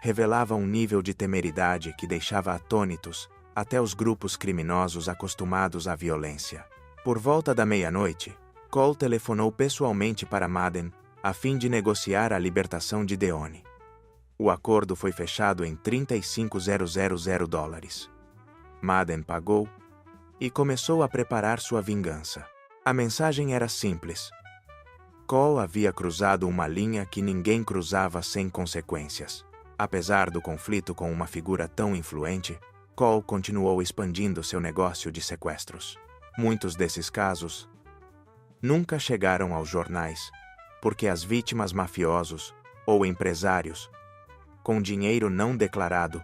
revelava um nível de temeridade que deixava atônitos até os grupos criminosos acostumados à violência. Por volta da meia-noite, Cole telefonou pessoalmente para Madden a fim de negociar a libertação de Dione. O acordo foi fechado em $35.000. Madden pagou e começou a preparar sua vingança. A mensagem era simples. Cole havia cruzado uma linha que ninguém cruzava sem consequências. Apesar do conflito com uma figura tão influente, Cole continuou expandindo seu negócio de sequestros. Muitos desses casos nunca chegaram aos jornais, porque as vítimas mafiosos ou empresários, com dinheiro não declarado,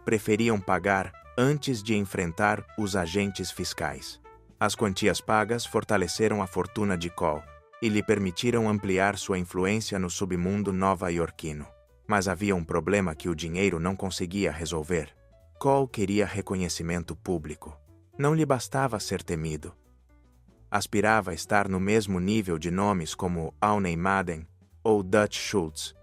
preferiam pagar antes de enfrentar os agentes fiscais. As quantias pagas fortaleceram a fortuna de Cole e lhe permitiram ampliar sua influência no submundo nova-iorquino. Mas havia um problema que o dinheiro não conseguia resolver. Cole queria reconhecimento público. Não lhe bastava ser temido. Aspirava a estar no mesmo nível de nomes como Awney Madden ou Dutch Schultz,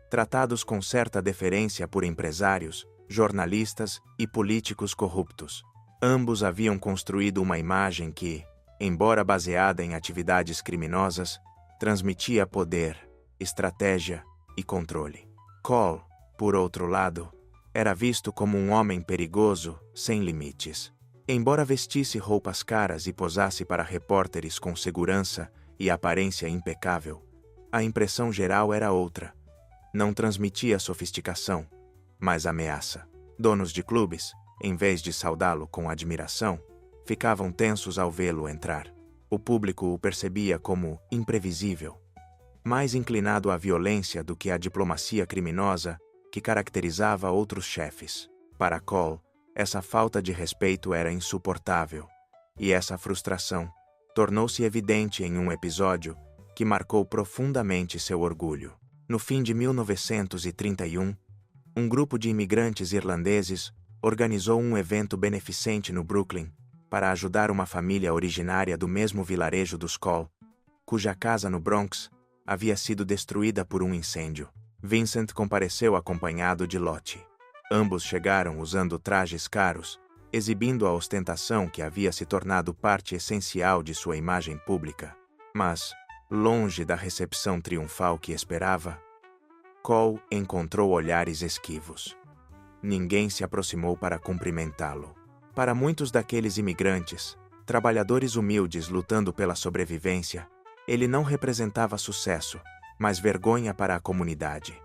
tratados com certa deferência por empresários, jornalistas e políticos corruptos. Ambos haviam construído uma imagem que, embora baseada em atividades criminosas, transmitia poder, estratégia e controle. Cole, por outro lado, era visto como um homem perigoso, sem limites. Embora vestisse roupas caras e posasse para repórteres com segurança e aparência impecável, a impressão geral era outra. Não transmitia sofisticação, mas ameaça. Donos de clubes, em vez de saudá-lo com admiração, ficavam tensos ao vê-lo entrar. O público o percebia como imprevisível, mais inclinado à violência do que à diplomacia criminosa que caracterizava outros chefes. Para Cole, essa falta de respeito era insuportável, e essa frustração tornou-se evidente em um episódio que marcou profundamente seu orgulho. No fim de 1931, um grupo de imigrantes irlandeses organizou um evento beneficente no Brooklyn para ajudar uma família originária do mesmo vilarejo dos Cole, cuja casa no Bronx havia sido destruída por um incêndio. Vincent compareceu acompanhado de Lottie. Ambos chegaram usando trajes caros, exibindo a ostentação que havia se tornado parte essencial de sua imagem pública. Mas, longe da recepção triunfal que esperava, Cole encontrou olhares esquivos. Ninguém se aproximou para cumprimentá-lo. Para muitos daqueles imigrantes, trabalhadores humildes lutando pela sobrevivência, ele não representava sucesso, mas vergonha para a comunidade.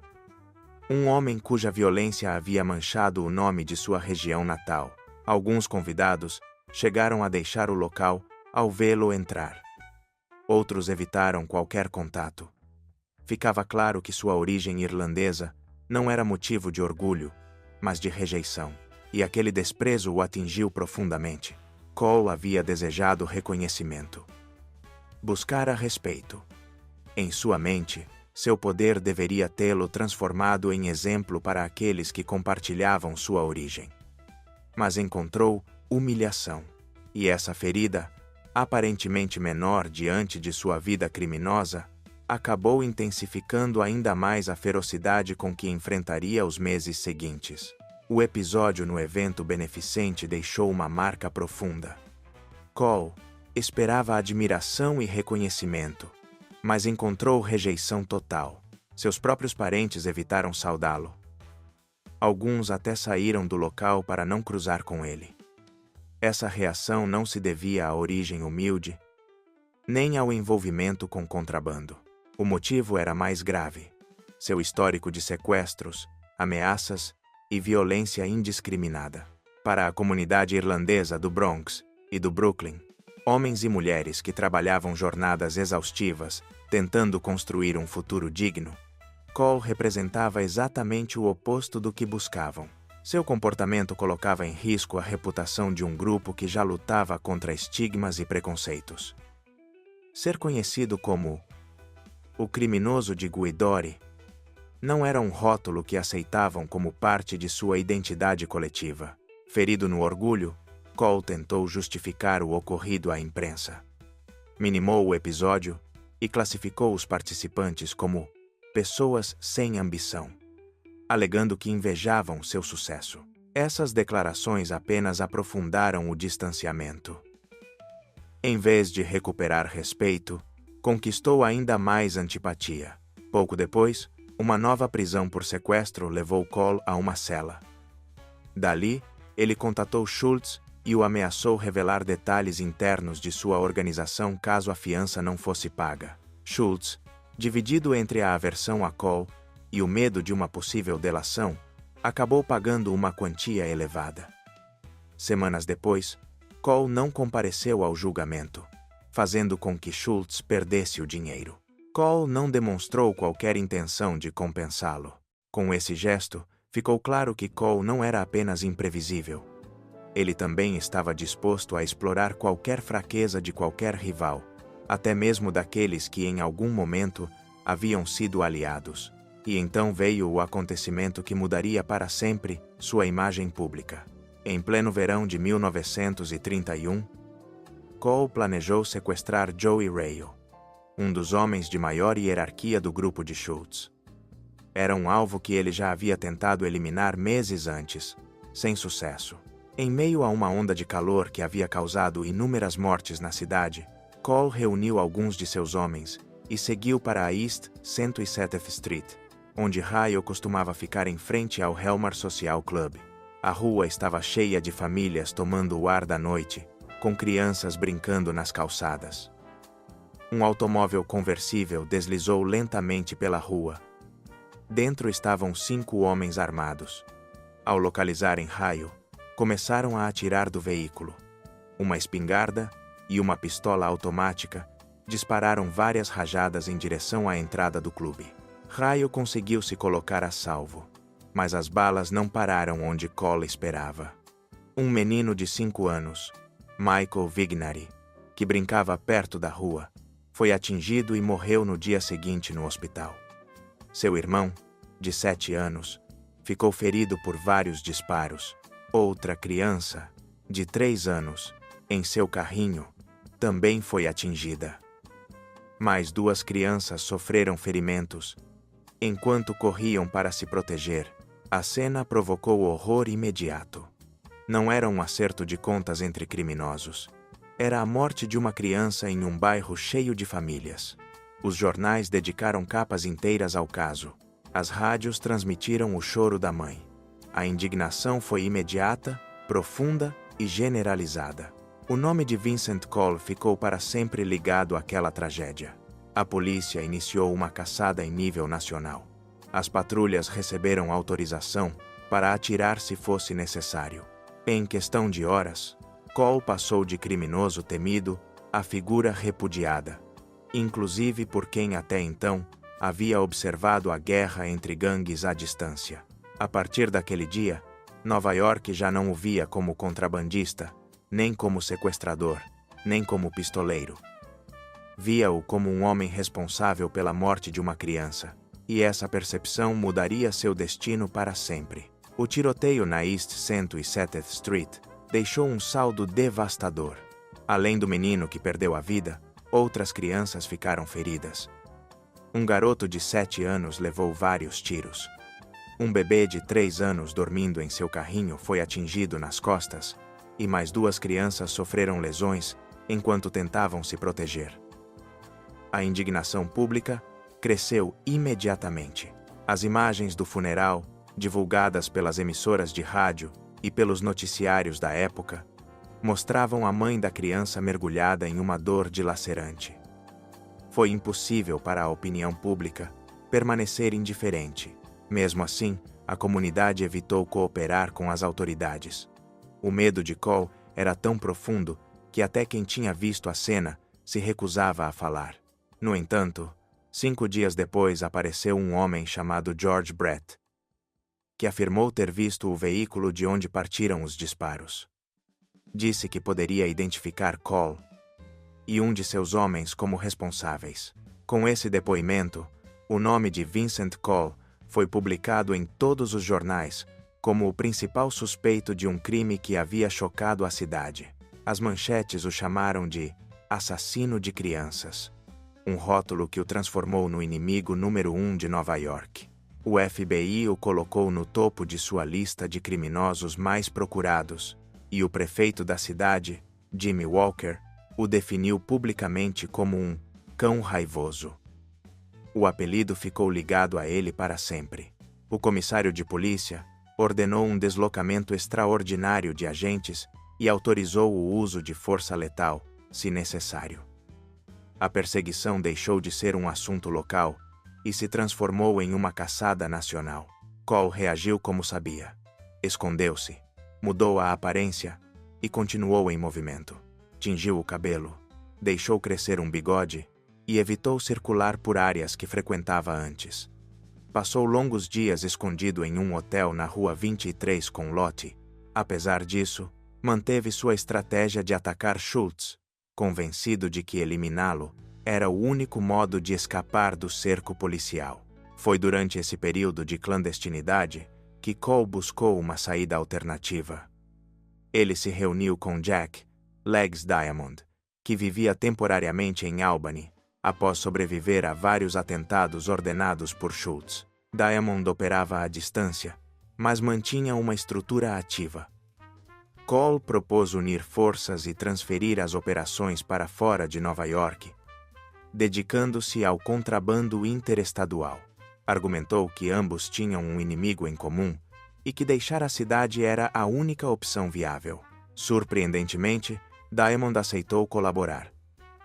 Um homem cuja violência havia manchado o nome de sua região natal. Alguns convidados chegaram a deixar o local ao vê-lo entrar. Outros evitaram qualquer contato. Ficava claro que sua origem irlandesa não era motivo de orgulho, mas de rejeição, e aquele desprezo o atingiu profundamente. Cole havia desejado reconhecimento. Buscara respeito. Em sua mente, seu poder deveria tê-lo transformado em exemplo para aqueles que compartilhavam sua origem. Mas encontrou humilhação. E essa ferida, aparentemente menor diante de sua vida criminosa, acabou intensificando ainda mais a ferocidade com que enfrentaria os meses seguintes. O episódio no evento beneficente deixou uma marca profunda. Cole esperava admiração e reconhecimento, mas encontrou rejeição total. Seus próprios parentes evitaram saudá-lo. Alguns até saíram do local para não cruzar com ele. Essa reação não se devia à origem humilde, nem ao envolvimento com contrabando. O motivo era mais grave: seu histórico de sequestros, ameaças e violência indiscriminada. Para a comunidade irlandesa do Bronx e do Brooklyn, homens e mulheres que trabalhavam jornadas exaustivas, tentando construir um futuro digno, Cole representava exatamente o oposto do que buscavam. Seu comportamento colocava em risco a reputação de um grupo que já lutava contra estigmas e preconceitos. Ser conhecido como o criminoso de Gweedore não era um rótulo que aceitavam como parte de sua identidade coletiva. Ferido no orgulho, Cole tentou justificar o ocorrido à imprensa. Minimou o episódio e classificou os participantes como pessoas sem ambição, alegando que invejavam seu sucesso. Essas declarações apenas aprofundaram o distanciamento. Em vez de recuperar respeito, conquistou ainda mais antipatia. Pouco depois, uma nova prisão por sequestro levou Cole a uma cela. Dali, ele contatou Schultz e o ameaçou revelar detalhes internos de sua organização caso a fiança não fosse paga. Schultz, dividido entre a aversão a Cole e o medo de uma possível delação, acabou pagando uma quantia elevada. Semanas depois, Cole não compareceu ao julgamento, fazendo com que Schultz perdesse o dinheiro. Cole não demonstrou qualquer intenção de compensá-lo. Com esse gesto, ficou claro que Cole não era apenas imprevisível. Ele também estava disposto a explorar qualquer fraqueza de qualquer rival, até mesmo daqueles que em algum momento haviam sido aliados. E então veio o acontecimento que mudaria para sempre sua imagem pública. Em pleno verão de 1931, Cole planejou sequestrar Joey Rayl, um dos homens de maior hierarquia do grupo de Schultz. Era um alvo que ele já havia tentado eliminar meses antes, sem sucesso. Em meio a uma onda de calor que havia causado inúmeras mortes na cidade, Cole reuniu alguns de seus homens e seguiu para a East 107th Street, onde Ryle costumava ficar em frente ao Helmar Social Club. A rua estava cheia de famílias tomando o ar da noite, com crianças brincando nas calçadas. Um automóvel conversível deslizou lentamente pela rua. Dentro estavam 5 homens armados. Ao localizarem Ryle, começaram a atirar do veículo. Uma espingarda e uma pistola automática dispararam várias rajadas em direção à entrada do clube. Ryle conseguiu se colocar a salvo, mas as balas não pararam onde Cole esperava. Um menino de 5 anos, Michael Vignari, que brincava perto da rua, foi atingido e morreu no dia seguinte no hospital. Seu irmão, de 7 anos, ficou ferido por vários disparos. Outra criança, de 3 anos, em seu carrinho, também foi atingida. Mais 2 crianças sofreram ferimentos, enquanto corriam para se proteger, A cena provocou horror imediato. Não era um acerto de contas entre criminosos. Era a morte de uma criança em um bairro cheio de famílias. Os jornais dedicaram capas inteiras ao caso. As rádios transmitiram o choro da mãe. A indignação foi imediata, profunda e generalizada. O nome de Vincent Cole ficou para sempre ligado àquela tragédia. A polícia iniciou uma caçada em nível nacional. As patrulhas receberam autorização para atirar se fosse necessário. Em questão de horas, Cole passou de criminoso temido a figura repudiada, inclusive por quem até então havia observado a guerra entre gangues à distância. A partir daquele dia, Nova York já não o via como contrabandista, nem como sequestrador, nem como pistoleiro. Via-o como um homem responsável pela morte de uma criança, e essa percepção mudaria seu destino para sempre. O tiroteio na East 107th Street deixou um saldo devastador. Além do menino que perdeu a vida, outras crianças ficaram feridas. Um garoto de 7 anos levou vários tiros. Um bebê de 3 anos dormindo em seu carrinho foi atingido nas costas, e mais 2 crianças sofreram lesões enquanto tentavam se proteger. A indignação pública cresceu imediatamente. As imagens do funeral, divulgadas pelas emissoras de rádio e pelos noticiários da época, mostravam a mãe da criança mergulhada em uma dor dilacerante. Foi impossível para a opinião pública permanecer indiferente. Mesmo assim, a comunidade evitou cooperar com as autoridades. O medo de Cole era tão profundo que até quem tinha visto a cena se recusava a falar. No entanto, 5 dias depois apareceu um homem chamado George Brett, que afirmou ter visto o veículo de onde partiram os disparos. Disse que poderia identificar Cole e um de seus homens como responsáveis. Com esse depoimento, o nome de Vincent Cole foi publicado em todos os jornais como o principal suspeito de um crime que havia chocado a cidade. As manchetes o chamaram de assassino de crianças, um rótulo que o transformou no inimigo número 1 de Nova York. O FBI o colocou no topo de sua lista de criminosos mais procurados, e o prefeito da cidade, Jimmy Walker, o definiu publicamente como um cão raivoso. O apelido ficou ligado a ele para sempre. O comissário de polícia ordenou um deslocamento extraordinário de agentes e autorizou o uso de força letal, se necessário. A perseguição deixou de ser um assunto local e se transformou em uma caçada nacional. Cole reagiu como sabia. Escondeu-se, mudou a aparência e continuou em movimento. Tingiu o cabelo, deixou crescer um bigode e evitou circular por áreas que frequentava antes. Passou longos dias escondido em um hotel na Rua 23 com Lottie. Apesar disso, manteve sua estratégia de atacar Schultz, convencido de que eliminá-lo era o único modo de escapar do cerco policial. Foi durante esse período de clandestinidade que Cole buscou uma saída alternativa. Ele se reuniu com Jack Legs Diamond, que vivia temporariamente em Albany, após sobreviver a vários atentados ordenados por Schultz. Diamond operava à distância, mas mantinha uma estrutura ativa. Cole propôs unir forças e transferir as operações para fora de Nova York, dedicando-se ao contrabando interestadual. Argumentou que ambos tinham um inimigo em comum e que deixar a cidade era a única opção viável. Surpreendentemente, Diamond aceitou colaborar.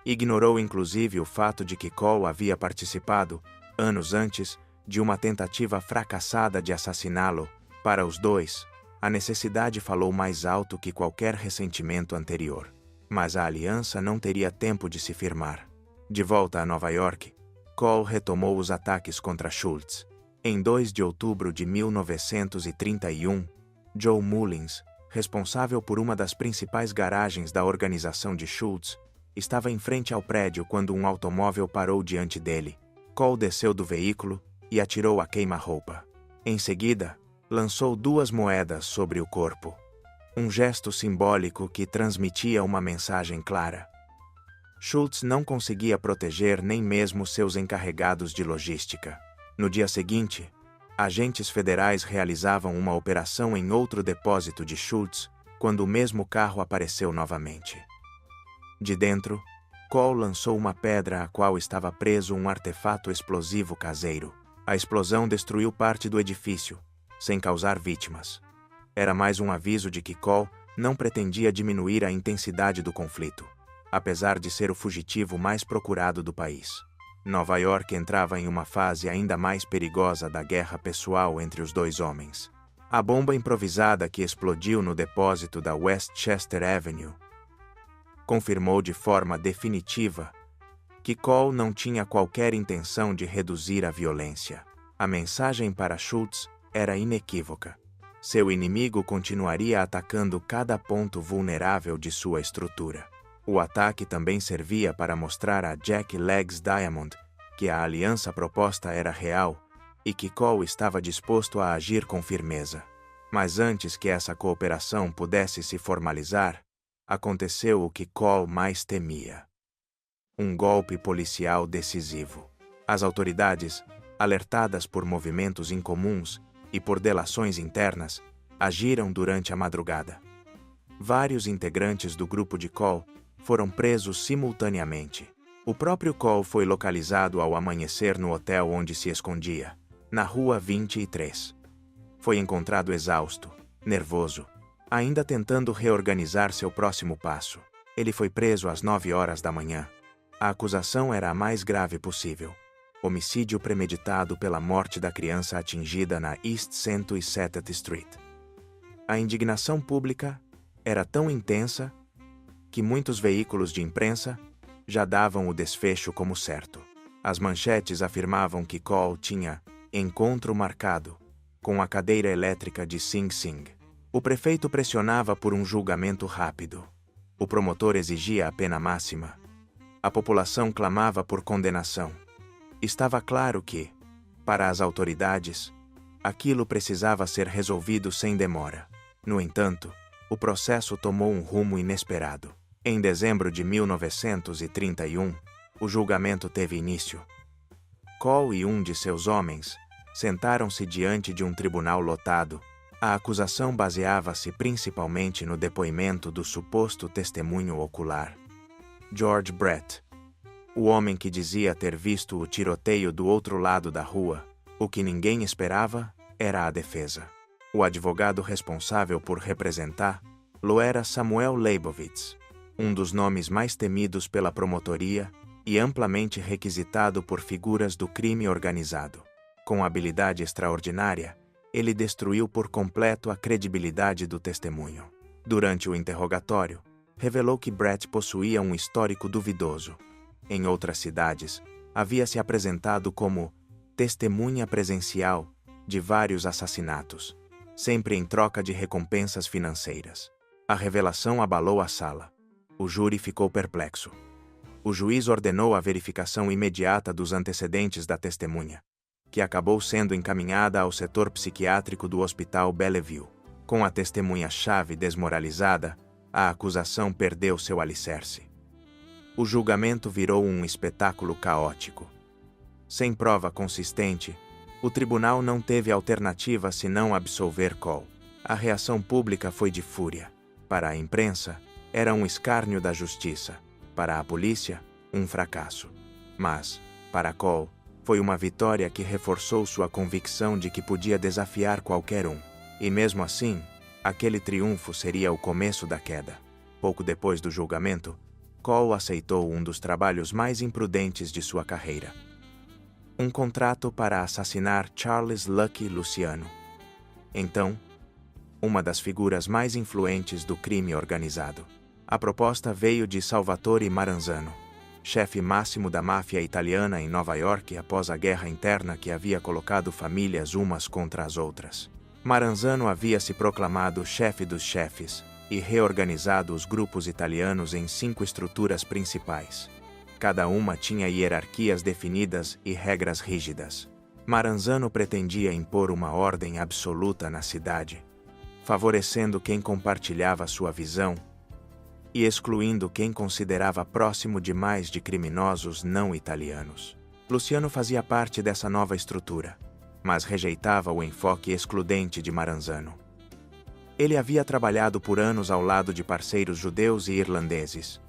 Ignorou inclusive o fato de que Cole havia participado, anos antes, de uma tentativa fracassada de assassiná-lo. Para os dois, a necessidade falou mais alto que qualquer ressentimento anterior. Mas a aliança não teria tempo de se firmar. De volta a Nova York, Cole retomou os ataques contra Schultz. Em 2 de outubro de 1931, Joe Mullins, responsável por uma das principais garagens da organização de Schultz, estava em frente ao prédio quando um automóvel parou diante dele. Cole desceu do veículo e atirou a queima-roupa. Em seguida, lançou 2 moedas sobre o corpo. Um gesto simbólico que transmitia uma mensagem clara. Schultz não conseguia proteger nem mesmo seus encarregados de logística. No dia seguinte, Agentes federais realizavam uma operação em outro depósito de Schultz, quando o mesmo carro apareceu novamente. De dentro, Cole lançou uma pedra a qual estava preso um artefato explosivo caseiro. A explosão destruiu parte do edifício, sem causar vítimas. Era mais um aviso de que Cole não pretendia diminuir a intensidade do conflito, apesar de ser o fugitivo mais procurado do país. Nova York entrava em uma fase ainda mais perigosa da guerra pessoal entre os dois homens. A bomba improvisada que explodiu no depósito da Westchester Avenue confirmou de forma definitiva que Cole não tinha qualquer intenção de reduzir a violência. A mensagem para Schultz era inequívoca. Seu inimigo continuaria atacando cada ponto vulnerável de sua estrutura. O ataque também servia para mostrar a Jack Legs Diamond que a aliança proposta era real e que Cole estava disposto a agir com firmeza. Mas antes que essa cooperação pudesse se formalizar, aconteceu o que Cole mais temia: um golpe policial decisivo. As autoridades, alertadas por movimentos incomuns e por delações internas, agiram durante a madrugada. Vários integrantes do grupo de Cole foram presos simultaneamente. O próprio Cole foi localizado ao amanhecer no hotel onde se escondia, na Rua 23. Foi encontrado exausto, nervoso, ainda tentando reorganizar seu próximo passo. Ele foi preso às 9 horas da manhã. A acusação era a mais grave possível: homicídio premeditado pela morte da criança atingida na East 107th Street. A indignação pública era tão intensa que muitos veículos de imprensa já davam o desfecho como certo. As manchetes afirmavam que Cole tinha encontro marcado com a cadeira elétrica de Sing Sing. O prefeito pressionava por um julgamento rápido. O promotor exigia a pena máxima. A população clamava por condenação. Estava claro que, para as autoridades, aquilo precisava ser resolvido sem demora. No entanto, o processo tomou um rumo inesperado. Em dezembro de 1931, o julgamento teve início. Cole e um de seus homens sentaram-se diante de um tribunal lotado. A acusação baseava-se principalmente no depoimento do suposto testemunho ocular, George Brett, o homem que dizia ter visto o tiroteio do outro lado da rua. O que ninguém esperava era a defesa. O advogado responsável por representá-lo era Samuel Leibovitz, um dos nomes mais temidos pela promotoria e amplamente requisitado por figuras do crime organizado. Com habilidade extraordinária, ele destruiu por completo a credibilidade do testemunho. Durante o interrogatório, revelou que Brett possuía um histórico duvidoso. Em outras cidades, havia se apresentado como testemunha presencial de vários assassinatos, sempre em troca de recompensas financeiras. A revelação abalou a sala. O júri ficou perplexo. O juiz ordenou a verificação imediata dos antecedentes da testemunha, que acabou sendo encaminhada ao setor psiquiátrico do Hospital Bellevue. Com a testemunha-chave desmoralizada, a acusação perdeu seu alicerce. O julgamento virou um espetáculo caótico. Sem prova consistente, o tribunal não teve alternativa senão absolver Cole. A reação pública foi de fúria. Para a imprensa, era um escárnio da justiça. Para a polícia, um fracasso. Mas, para Cole, foi uma vitória que reforçou sua convicção de que podia desafiar qualquer um. E mesmo assim, aquele triunfo seria o começo da queda. Pouco depois do julgamento, Cole aceitou um dos trabalhos mais imprudentes de sua carreira: um contrato para assassinar Charles Lucky Luciano, então uma das figuras mais influentes do crime organizado. A proposta veio de Salvatore Maranzano, chefe máximo da máfia italiana em Nova York após a guerra interna que havia colocado famílias umas contra as outras. Maranzano havia se proclamado chefe dos chefes e reorganizado os grupos italianos em 5 estruturas principais. Cada uma tinha hierarquias definidas e regras rígidas. Maranzano pretendia impor uma ordem absoluta na cidade, favorecendo quem compartilhava sua visão e excluindo quem considerava próximo demais de criminosos não italianos. Luciano fazia parte dessa nova estrutura. mas rejeitava o enfoque excludente de Maranzano. Ele havia trabalhado por anos ao lado de parceiros judeus e irlandeses,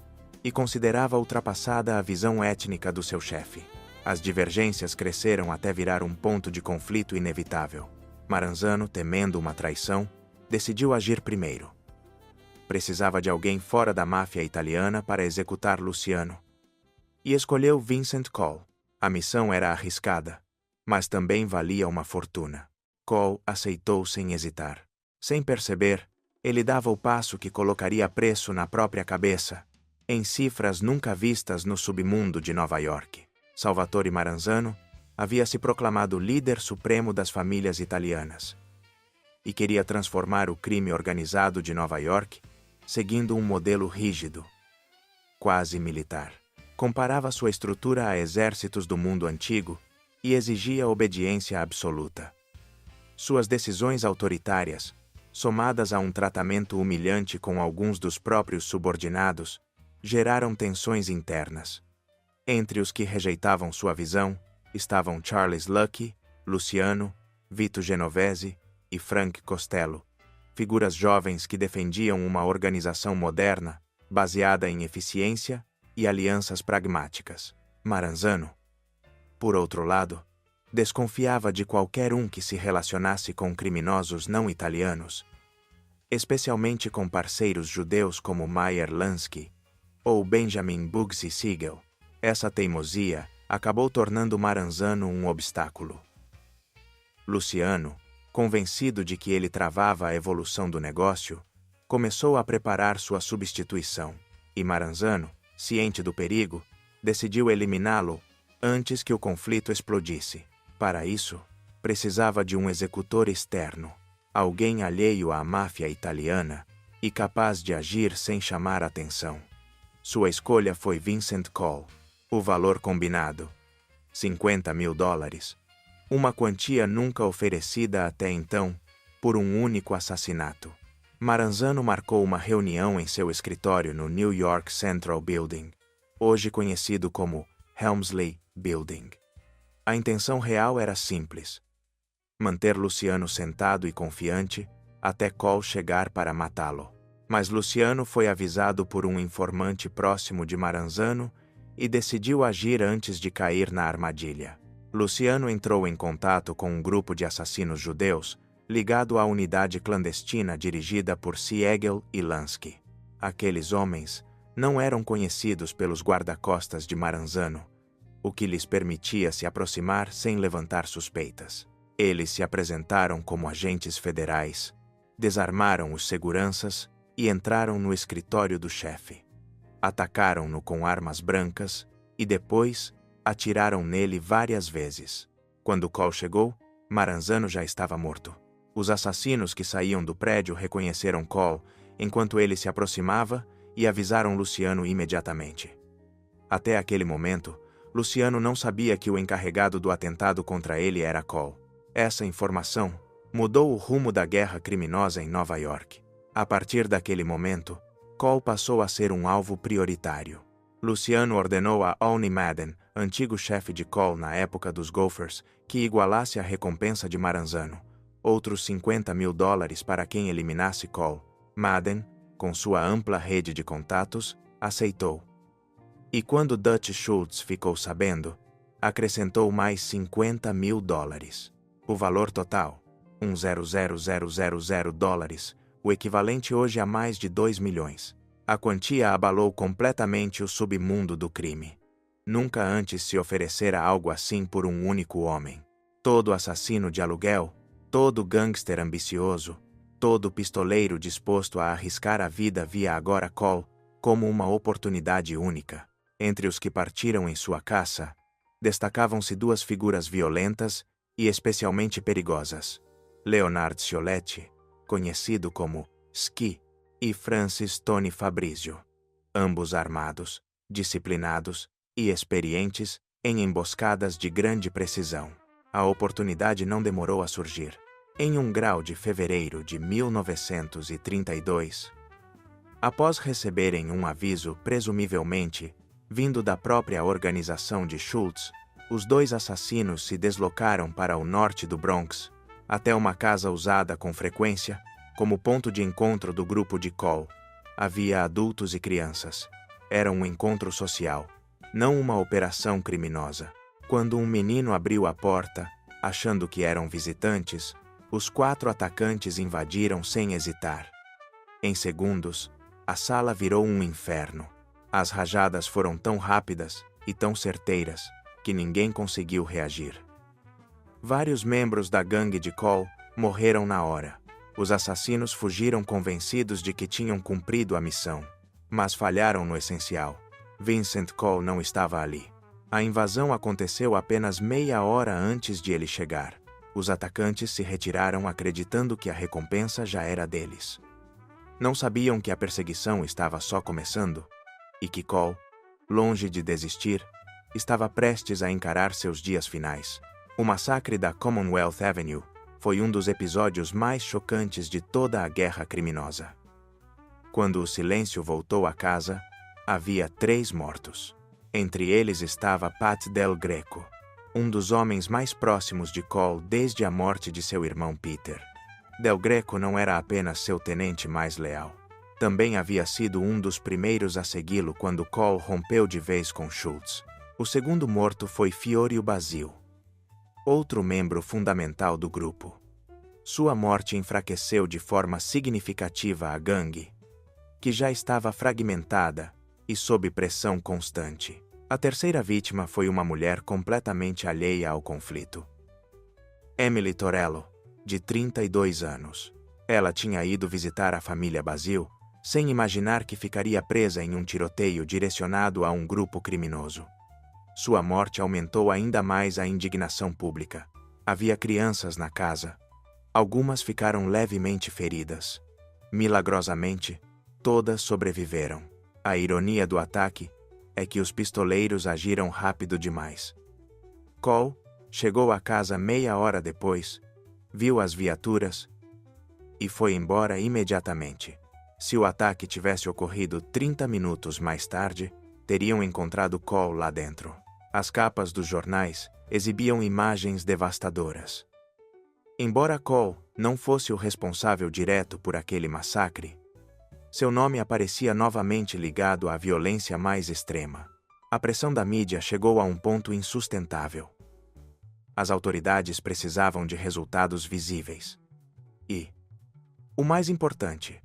e considerava ultrapassada a visão étnica do seu chefe. As divergências cresceram até virar um ponto de conflito inevitável. Maranzano, temendo uma traição, decidiu agir primeiro. Precisava de alguém fora da máfia italiana para executar Luciano, e escolheu Vincent Cole. A missão era arriscada, mas também valia uma fortuna. Cole aceitou sem hesitar. Sem perceber, ele dava o passo que colocaria preço na própria cabeça, em cifras nunca vistas no submundo de Nova York. Salvatore Maranzano havia se proclamado líder supremo das famílias italianas e queria transformar o crime organizado de Nova York seguindo um modelo rígido, quase militar. Comparava sua estrutura a exércitos do mundo antigo e exigia obediência absoluta. Suas decisões autoritárias, somadas a um tratamento humilhante com alguns dos próprios subordinados, geraram tensões internas. Entre os que rejeitavam sua visão estavam Charles Lucky, Luciano, Vito Genovese e Frank Costello, figuras jovens que defendiam uma organização moderna, baseada em eficiência e alianças pragmáticas. Maranzano, por outro lado, desconfiava de qualquer um que se relacionasse com criminosos não italianos, especialmente com parceiros judeus como Meyer Lansky ou Benjamin Bugsy Siegel. Essa teimosia acabou tornando Maranzano um obstáculo. Luciano, convencido de que ele travava a evolução do negócio, começou a preparar sua substituição, e Maranzano, ciente do perigo, decidiu eliminá-lo antes que o conflito explodisse. Para isso, precisava de um executor externo, alguém alheio à máfia italiana e capaz de agir sem chamar atenção. Sua escolha foi Vincent Cole. O valor combinado: $50 mil, uma quantia nunca oferecida até então por um único assassinato. Maranzano marcou uma reunião em seu escritório no New York Central Building, hoje conhecido como Helmsley Building. A intenção real era simples: manter Luciano sentado e confiante até Cole chegar para matá-lo. Mas Luciano foi avisado por um informante próximo de Maranzano e decidiu agir antes de cair na armadilha. Luciano entrou em contato com um grupo de assassinos judeus ligado à unidade clandestina dirigida por Siegel e Lansky. Aqueles homens não eram conhecidos pelos guarda-costas de Maranzano, o que lhes permitia se aproximar sem levantar suspeitas. Eles se apresentaram como agentes federais, desarmaram os seguranças e entraram no escritório do chefe. Atacaram-no com armas brancas e depois atiraram nele várias vezes. Quando Cole chegou, Maranzano já estava morto. Os assassinos que saíam do prédio reconheceram Cole enquanto ele se aproximava e avisaram Luciano imediatamente. Até aquele momento, Luciano não sabia que o encarregado do atentado contra ele era Cole. Essa informação mudou o rumo da guerra criminosa em Nova York. A partir daquele momento, Cole passou a ser um alvo prioritário. Luciano ordenou a Olney Madden, antigo chefe de Cole na época dos Gophers, que igualasse a recompensa de Maranzano, outros $50 mil para quem eliminasse Cole. Madden, com sua ampla rede de contatos, aceitou. E quando Dutch Schultz ficou sabendo, acrescentou mais $50 mil. O valor total, $1,000,000, o equivalente hoje a mais de 2 milhões. A quantia abalou completamente o submundo do crime. Nunca antes se oferecera algo assim por um único homem. Todo assassino de aluguel, todo gangster ambicioso, todo pistoleiro disposto a arriscar a vida via agora Cole como uma oportunidade única. Entre os que partiram em sua caça, destacavam-se duas figuras violentas e especialmente perigosas: Leonard Scioletti, conhecido como Ski, e Francis Tony Fabrizio, ambos armados, disciplinados e experientes em emboscadas de grande precisão. A oportunidade não demorou a surgir. Em 1 grau de fevereiro de 1932, após receberem um aviso presumivelmente vindo da própria organização de Schultz, Os dois assassinos se deslocaram para o norte do Bronx, até uma casa usada com frequência como ponto de encontro do grupo de Cole. Havia adultos e crianças. Era um encontro social, não uma operação criminosa. Quando um menino abriu a porta, achando que eram visitantes, os 4 atacantes invadiram sem hesitar. Em segundos, a sala virou um inferno. As rajadas foram tão rápidas e tão certeiras que ninguém conseguiu reagir. Vários membros da gangue de Cole morreram na hora. Os assassinos fugiram convencidos de que tinham cumprido a missão, mas falharam no essencial. Vincent Cole não estava ali. A invasão aconteceu apenas meia hora antes de ele chegar. Os atacantes se retiraram acreditando que a recompensa já era deles. Não sabiam que a perseguição estava só começando e que Cole, longe de desistir, estava prestes a encarar seus dias finais. O massacre da Commonwealth Avenue foi um dos episódios mais chocantes de toda a guerra criminosa. Quando o silêncio voltou à casa, havia 3 mortos. Entre eles estava Pat Del Greco, um dos homens mais próximos de Cole desde a morte de seu irmão Peter. Del Greco não era apenas seu tenente mais leal. Também havia sido um dos primeiros a segui-lo quando Cole rompeu de vez com Schultz. O segundo morto foi Fiorio Basile, outro membro fundamental do grupo. Sua morte enfraqueceu de forma significativa a gangue, que já estava fragmentada e sob pressão constante. A terceira vítima foi uma mulher completamente alheia ao conflito. Emily Torello, de 32 anos. Ela tinha ido visitar a família Basile, sem imaginar que ficaria presa em um tiroteio direcionado a um grupo criminoso. Sua morte aumentou ainda mais a indignação pública. Havia crianças na casa. Algumas ficaram levemente feridas. Milagrosamente, todas sobreviveram. A ironia do ataque é que os pistoleiros agiram rápido demais. Cole chegou à casa meia hora depois, viu as viaturas e foi embora imediatamente. Se o ataque tivesse ocorrido 30 minutos mais tarde, teriam encontrado Cole lá dentro. As capas dos jornais exibiam imagens devastadoras. Embora Cole não fosse o responsável direto por aquele massacre, seu nome aparecia novamente ligado à violência mais extrema. A pressão da mídia chegou a um ponto insustentável. As autoridades precisavam de resultados visíveis. E, o mais importante,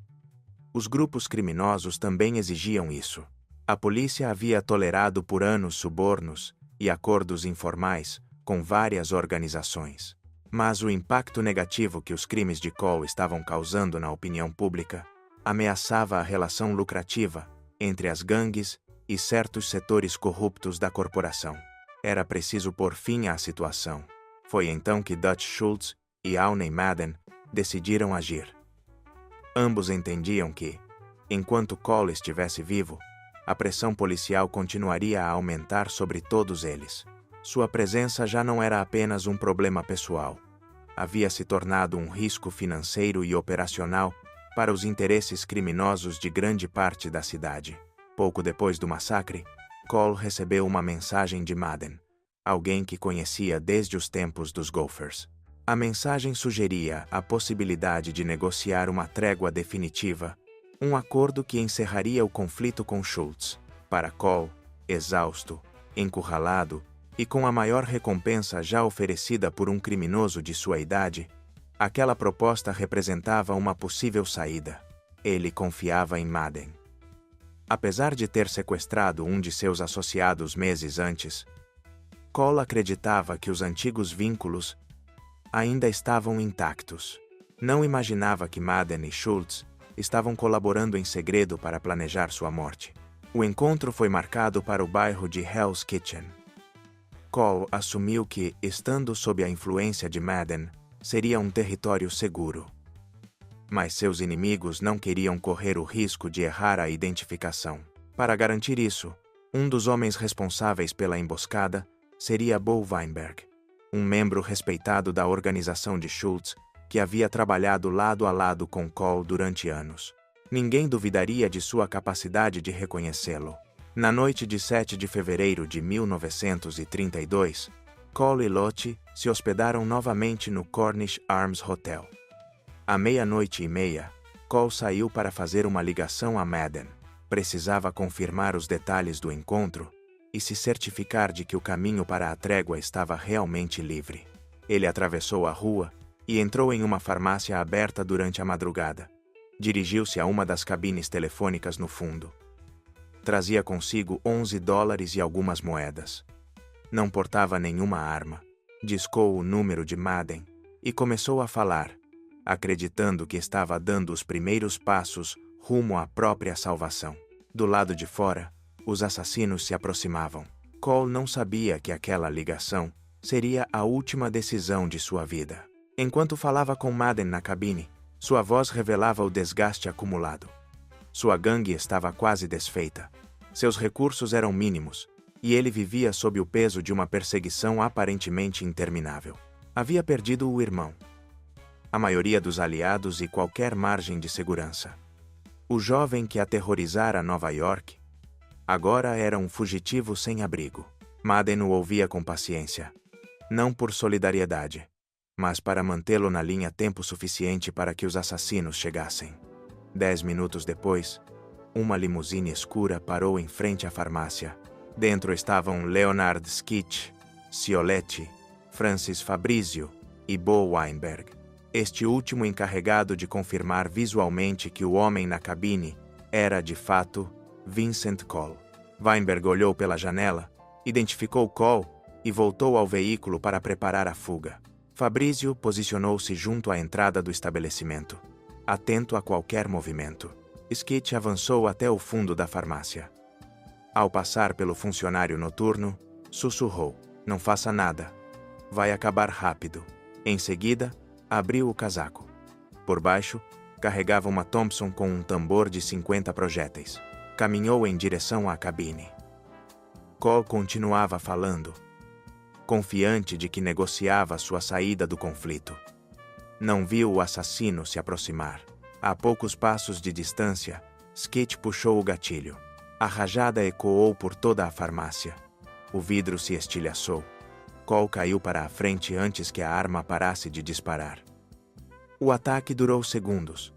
os grupos criminosos também exigiam isso. A polícia havia tolerado por anos subornos e acordos informais com várias organizações. Mas o impacto negativo que os crimes de Cole estavam causando na opinião pública ameaçava a relação lucrativa entre as gangues e certos setores corruptos da corporação. Era preciso pôr fim à situação. Foi então que Dutch Schultz e Aune Madden decidiram agir. Ambos entendiam que, enquanto Cole estivesse vivo, a pressão policial continuaria a aumentar sobre todos eles. Sua presença já não era apenas um problema pessoal. Havia se tornado um risco financeiro e operacional para os interesses criminosos de grande parte da cidade. Pouco depois do massacre, Cole recebeu uma mensagem de Madden, alguém que conhecia desde os tempos dos Gophers. A mensagem sugeria a possibilidade de negociar uma trégua definitiva, um acordo que encerraria o conflito com Schultz. Para Cole, exausto, encurralado e com a maior recompensa já oferecida por um criminoso de sua idade, aquela proposta representava uma possível saída. Ele confiava em Madden. Apesar de ter sequestrado um de seus associados meses antes, Cole acreditava que os antigos vínculos ainda estavam intactos. Não imaginava que Madden e Schultz estavam colaborando em segredo para planejar sua morte. O encontro foi marcado para o bairro de Hell's Kitchen. Cole assumiu que, estando sob a influência de Madden, seria um território seguro. Mas seus inimigos não queriam correr o risco de errar a identificação. Para garantir isso, um dos homens responsáveis pela emboscada seria Bo Weinberg, um membro respeitado da organização de Schultz, que havia trabalhado lado a lado com Cole durante anos. Ninguém duvidaria de sua capacidade de reconhecê-lo. Na noite de 7 de fevereiro de 1932, Cole e Lottie se hospedaram novamente no Cornish Arms Hotel. À 00:30, Cole saiu para fazer uma ligação a Madden. Precisava confirmar os detalhes do encontro e se certificar de que o caminho para a trégua estava realmente livre. Ele atravessou a rua e entrou em uma farmácia aberta durante a madrugada. Dirigiu-se a uma das cabines telefônicas no fundo. Trazia consigo $11 e algumas moedas. Não portava nenhuma arma. Discou o número de Madden e começou a falar, acreditando que estava dando os primeiros passos rumo à própria salvação. Do lado de fora, os assassinos se aproximavam. Cole não sabia que aquela ligação seria a última decisão de sua vida. Enquanto falava com Madden na cabine, sua voz revelava o desgaste acumulado. Sua gangue estava quase desfeita. Seus recursos eram mínimos, e ele vivia sob o peso de uma perseguição aparentemente interminável. Havia perdido o irmão, a maioria dos aliados e qualquer margem de segurança. O jovem que aterrorizara Nova York agora era um fugitivo sem abrigo. Madden o ouvia com paciência, não por solidariedade, mas para mantê-lo na linha tempo suficiente para que os assassinos chegassem. 10 minutos depois, uma limusine escura parou em frente à farmácia. Dentro estavam Leonard Skitch, Cioletti, Francis Fabrizio e Bo Weinberg. Este último encarregado de confirmar visualmente que o homem na cabine era, de fato, Vincent Cole. Weinberg olhou pela janela, identificou Cole e voltou ao veículo para preparar a fuga. Fabrizio posicionou-se junto à entrada do estabelecimento, atento a qualquer movimento. Skitch avançou até o fundo da farmácia. Ao passar pelo funcionário noturno, sussurrou: "Não faça nada. Vai acabar rápido." Em seguida, abriu o casaco. Por baixo, carregava uma Thompson com um tambor de 50 projéteis. Caminhou em direção à cabine. Cole continuava falando, confiante de que negociava sua saída do conflito. Não viu o assassino se aproximar. A poucos passos de distância, Skitch puxou o gatilho. A rajada ecoou por toda a farmácia. O vidro se estilhaçou. Cole caiu para a frente antes que a arma parasse de disparar. O ataque durou segundos,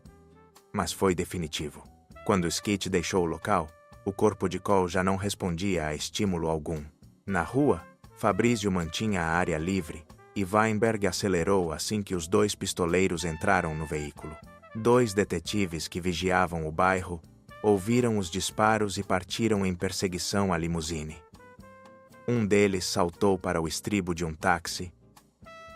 mas foi definitivo. Quando Skitch deixou o local, o corpo de Cole já não respondia a estímulo algum. Na rua, Fabrizio mantinha a área livre, e Weinberg acelerou assim que os dois pistoleiros entraram no veículo. 2 detetives que vigiavam o bairro ouviram os disparos e partiram em perseguição à limusine. Um deles saltou para o estribo de um táxi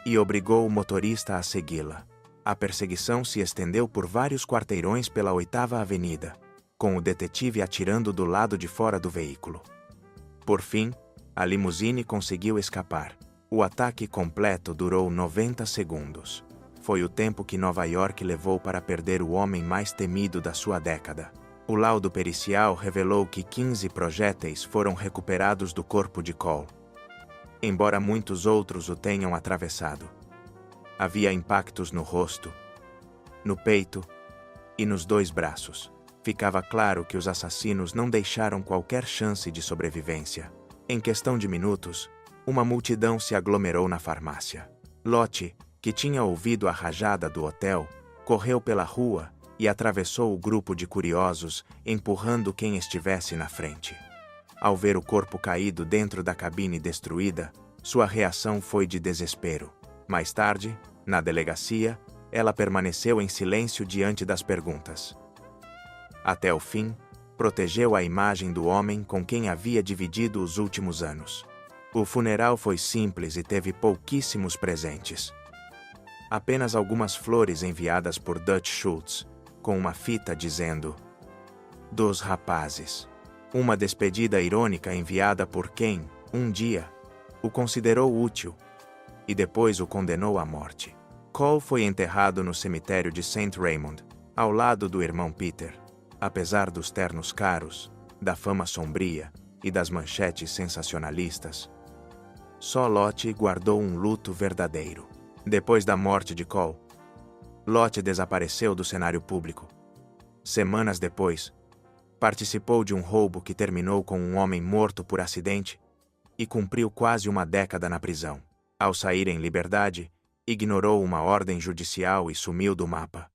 e obrigou o motorista a segui-la. A perseguição se estendeu por vários quarteirões pela 8ª Avenida, com o detetive atirando do lado de fora do veículo. Por fim, a limusine conseguiu escapar. O ataque completo durou 90 segundos. Foi o tempo que Nova York levou para perder o homem mais temido da sua década. O laudo pericial revelou que 15 projéteis foram recuperados do corpo de Cole, embora muitos outros o tenham atravessado. Havia impactos no rosto, no peito e nos 2 braços. Ficava claro que os assassinos não deixaram qualquer chance de sobrevivência. Em questão de minutos, uma multidão se aglomerou na farmácia. Lottie, que tinha ouvido a rajada do hotel, correu pela rua e atravessou o grupo de curiosos, empurrando quem estivesse na frente. Ao ver o corpo caído dentro da cabine destruída, sua reação foi de desespero. Mais tarde, na delegacia, ela permaneceu em silêncio diante das perguntas. Até o fim, protegeu a imagem do homem com quem havia dividido os últimos anos. O funeral foi simples e teve pouquíssimos presentes. Apenas algumas flores enviadas por Dutch Schultz, com uma fita dizendo "Dos rapazes". Uma despedida irônica enviada por quem, um dia, o considerou útil e depois o condenou à morte. Cole foi enterrado no cemitério de St. Raymond, ao lado do irmão Peter. Apesar dos ternos caros, da fama sombria e das manchetes sensacionalistas, só Lottie guardou um luto verdadeiro. Depois da morte de Cole, Lottie desapareceu do cenário público. Semanas depois, Participou de um roubo que terminou com um homem morto por acidente e cumpriu quase uma década na prisão. Ao sair em liberdade, ignorou uma ordem judicial e sumiu do mapa.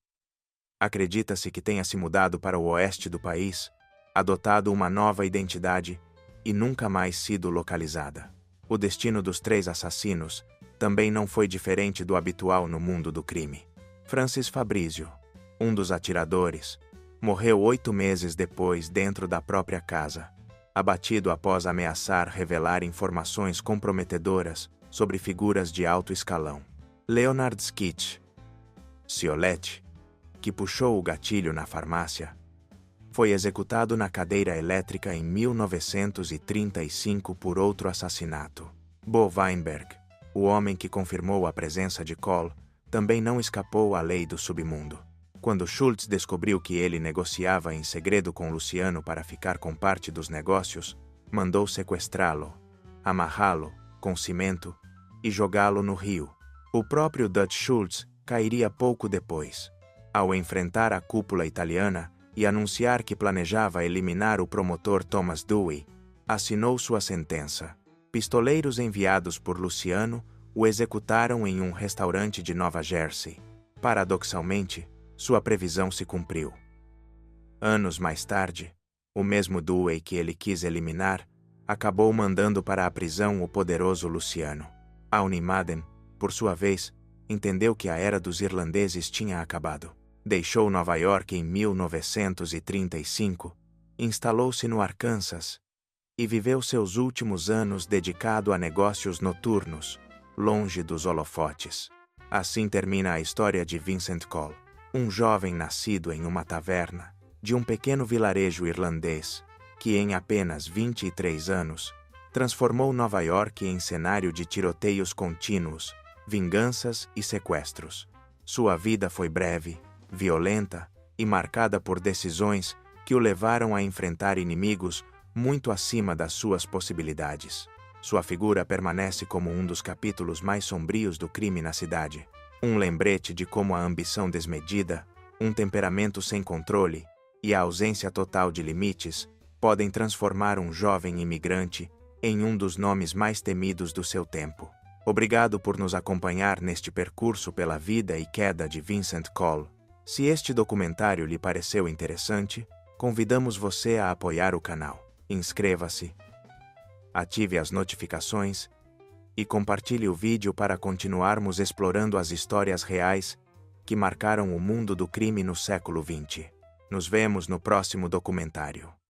Acredita-se que tenha se mudado para o oeste do país, adotado uma nova identidade e nunca mais sido localizada. O destino dos 3 assassinos também não foi diferente do habitual no mundo do crime. Francis Fabrizio, um dos atiradores, morreu 8 meses depois dentro da própria casa, abatido após ameaçar revelar informações comprometedoras sobre figuras de alto escalão. Leonard Cioletti, que puxou o gatilho na farmácia, foi executado na cadeira elétrica em 1935 por outro assassinato. Bo Weinberg, o homem que confirmou a presença de Cole, também não escapou à lei do submundo. Quando Schultz descobriu que ele negociava em segredo com Luciano para ficar com parte dos negócios, mandou sequestrá-lo, amarrá-lo com cimento e jogá-lo no rio. O próprio Dutch Schultz cairia pouco depois. Ao enfrentar a cúpula italiana e anunciar que planejava eliminar o promotor Thomas Dewey, assinou sua sentença. Pistoleiros enviados por Luciano o executaram em um restaurante de Nova Jersey. Paradoxalmente, sua previsão se cumpriu. Anos mais tarde, o mesmo Dewey que ele quis eliminar acabou mandando para a prisão o poderoso Luciano. Aune Madden, por sua vez, entendeu que a era dos irlandeses tinha acabado. Deixou Nova York em 1935, instalou-se no Arkansas e viveu seus últimos anos dedicado a negócios noturnos, longe dos holofotes. Assim termina a história de Vincent Cole, um jovem nascido em uma taverna de um pequeno vilarejo irlandês que, em apenas 23 anos, transformou Nova York em cenário de tiroteios contínuos, vinganças e sequestros. Sua vida foi breve, violenta e marcada por decisões que o levaram a enfrentar inimigos muito acima das suas possibilidades. Sua figura permanece como um dos capítulos mais sombrios do crime na cidade, um lembrete de como a ambição desmedida, um temperamento sem controle e a ausência total de limites podem transformar um jovem imigrante em um dos nomes mais temidos do seu tempo. Obrigado por nos acompanhar neste percurso pela vida e queda de Vincent Cole. Se este documentário lhe pareceu interessante, convidamos você a apoiar o canal. Inscreva-se, ative as notificações e compartilhe o vídeo para continuarmos explorando as histórias reais que marcaram o mundo do crime no século XX. Nos vemos no próximo documentário.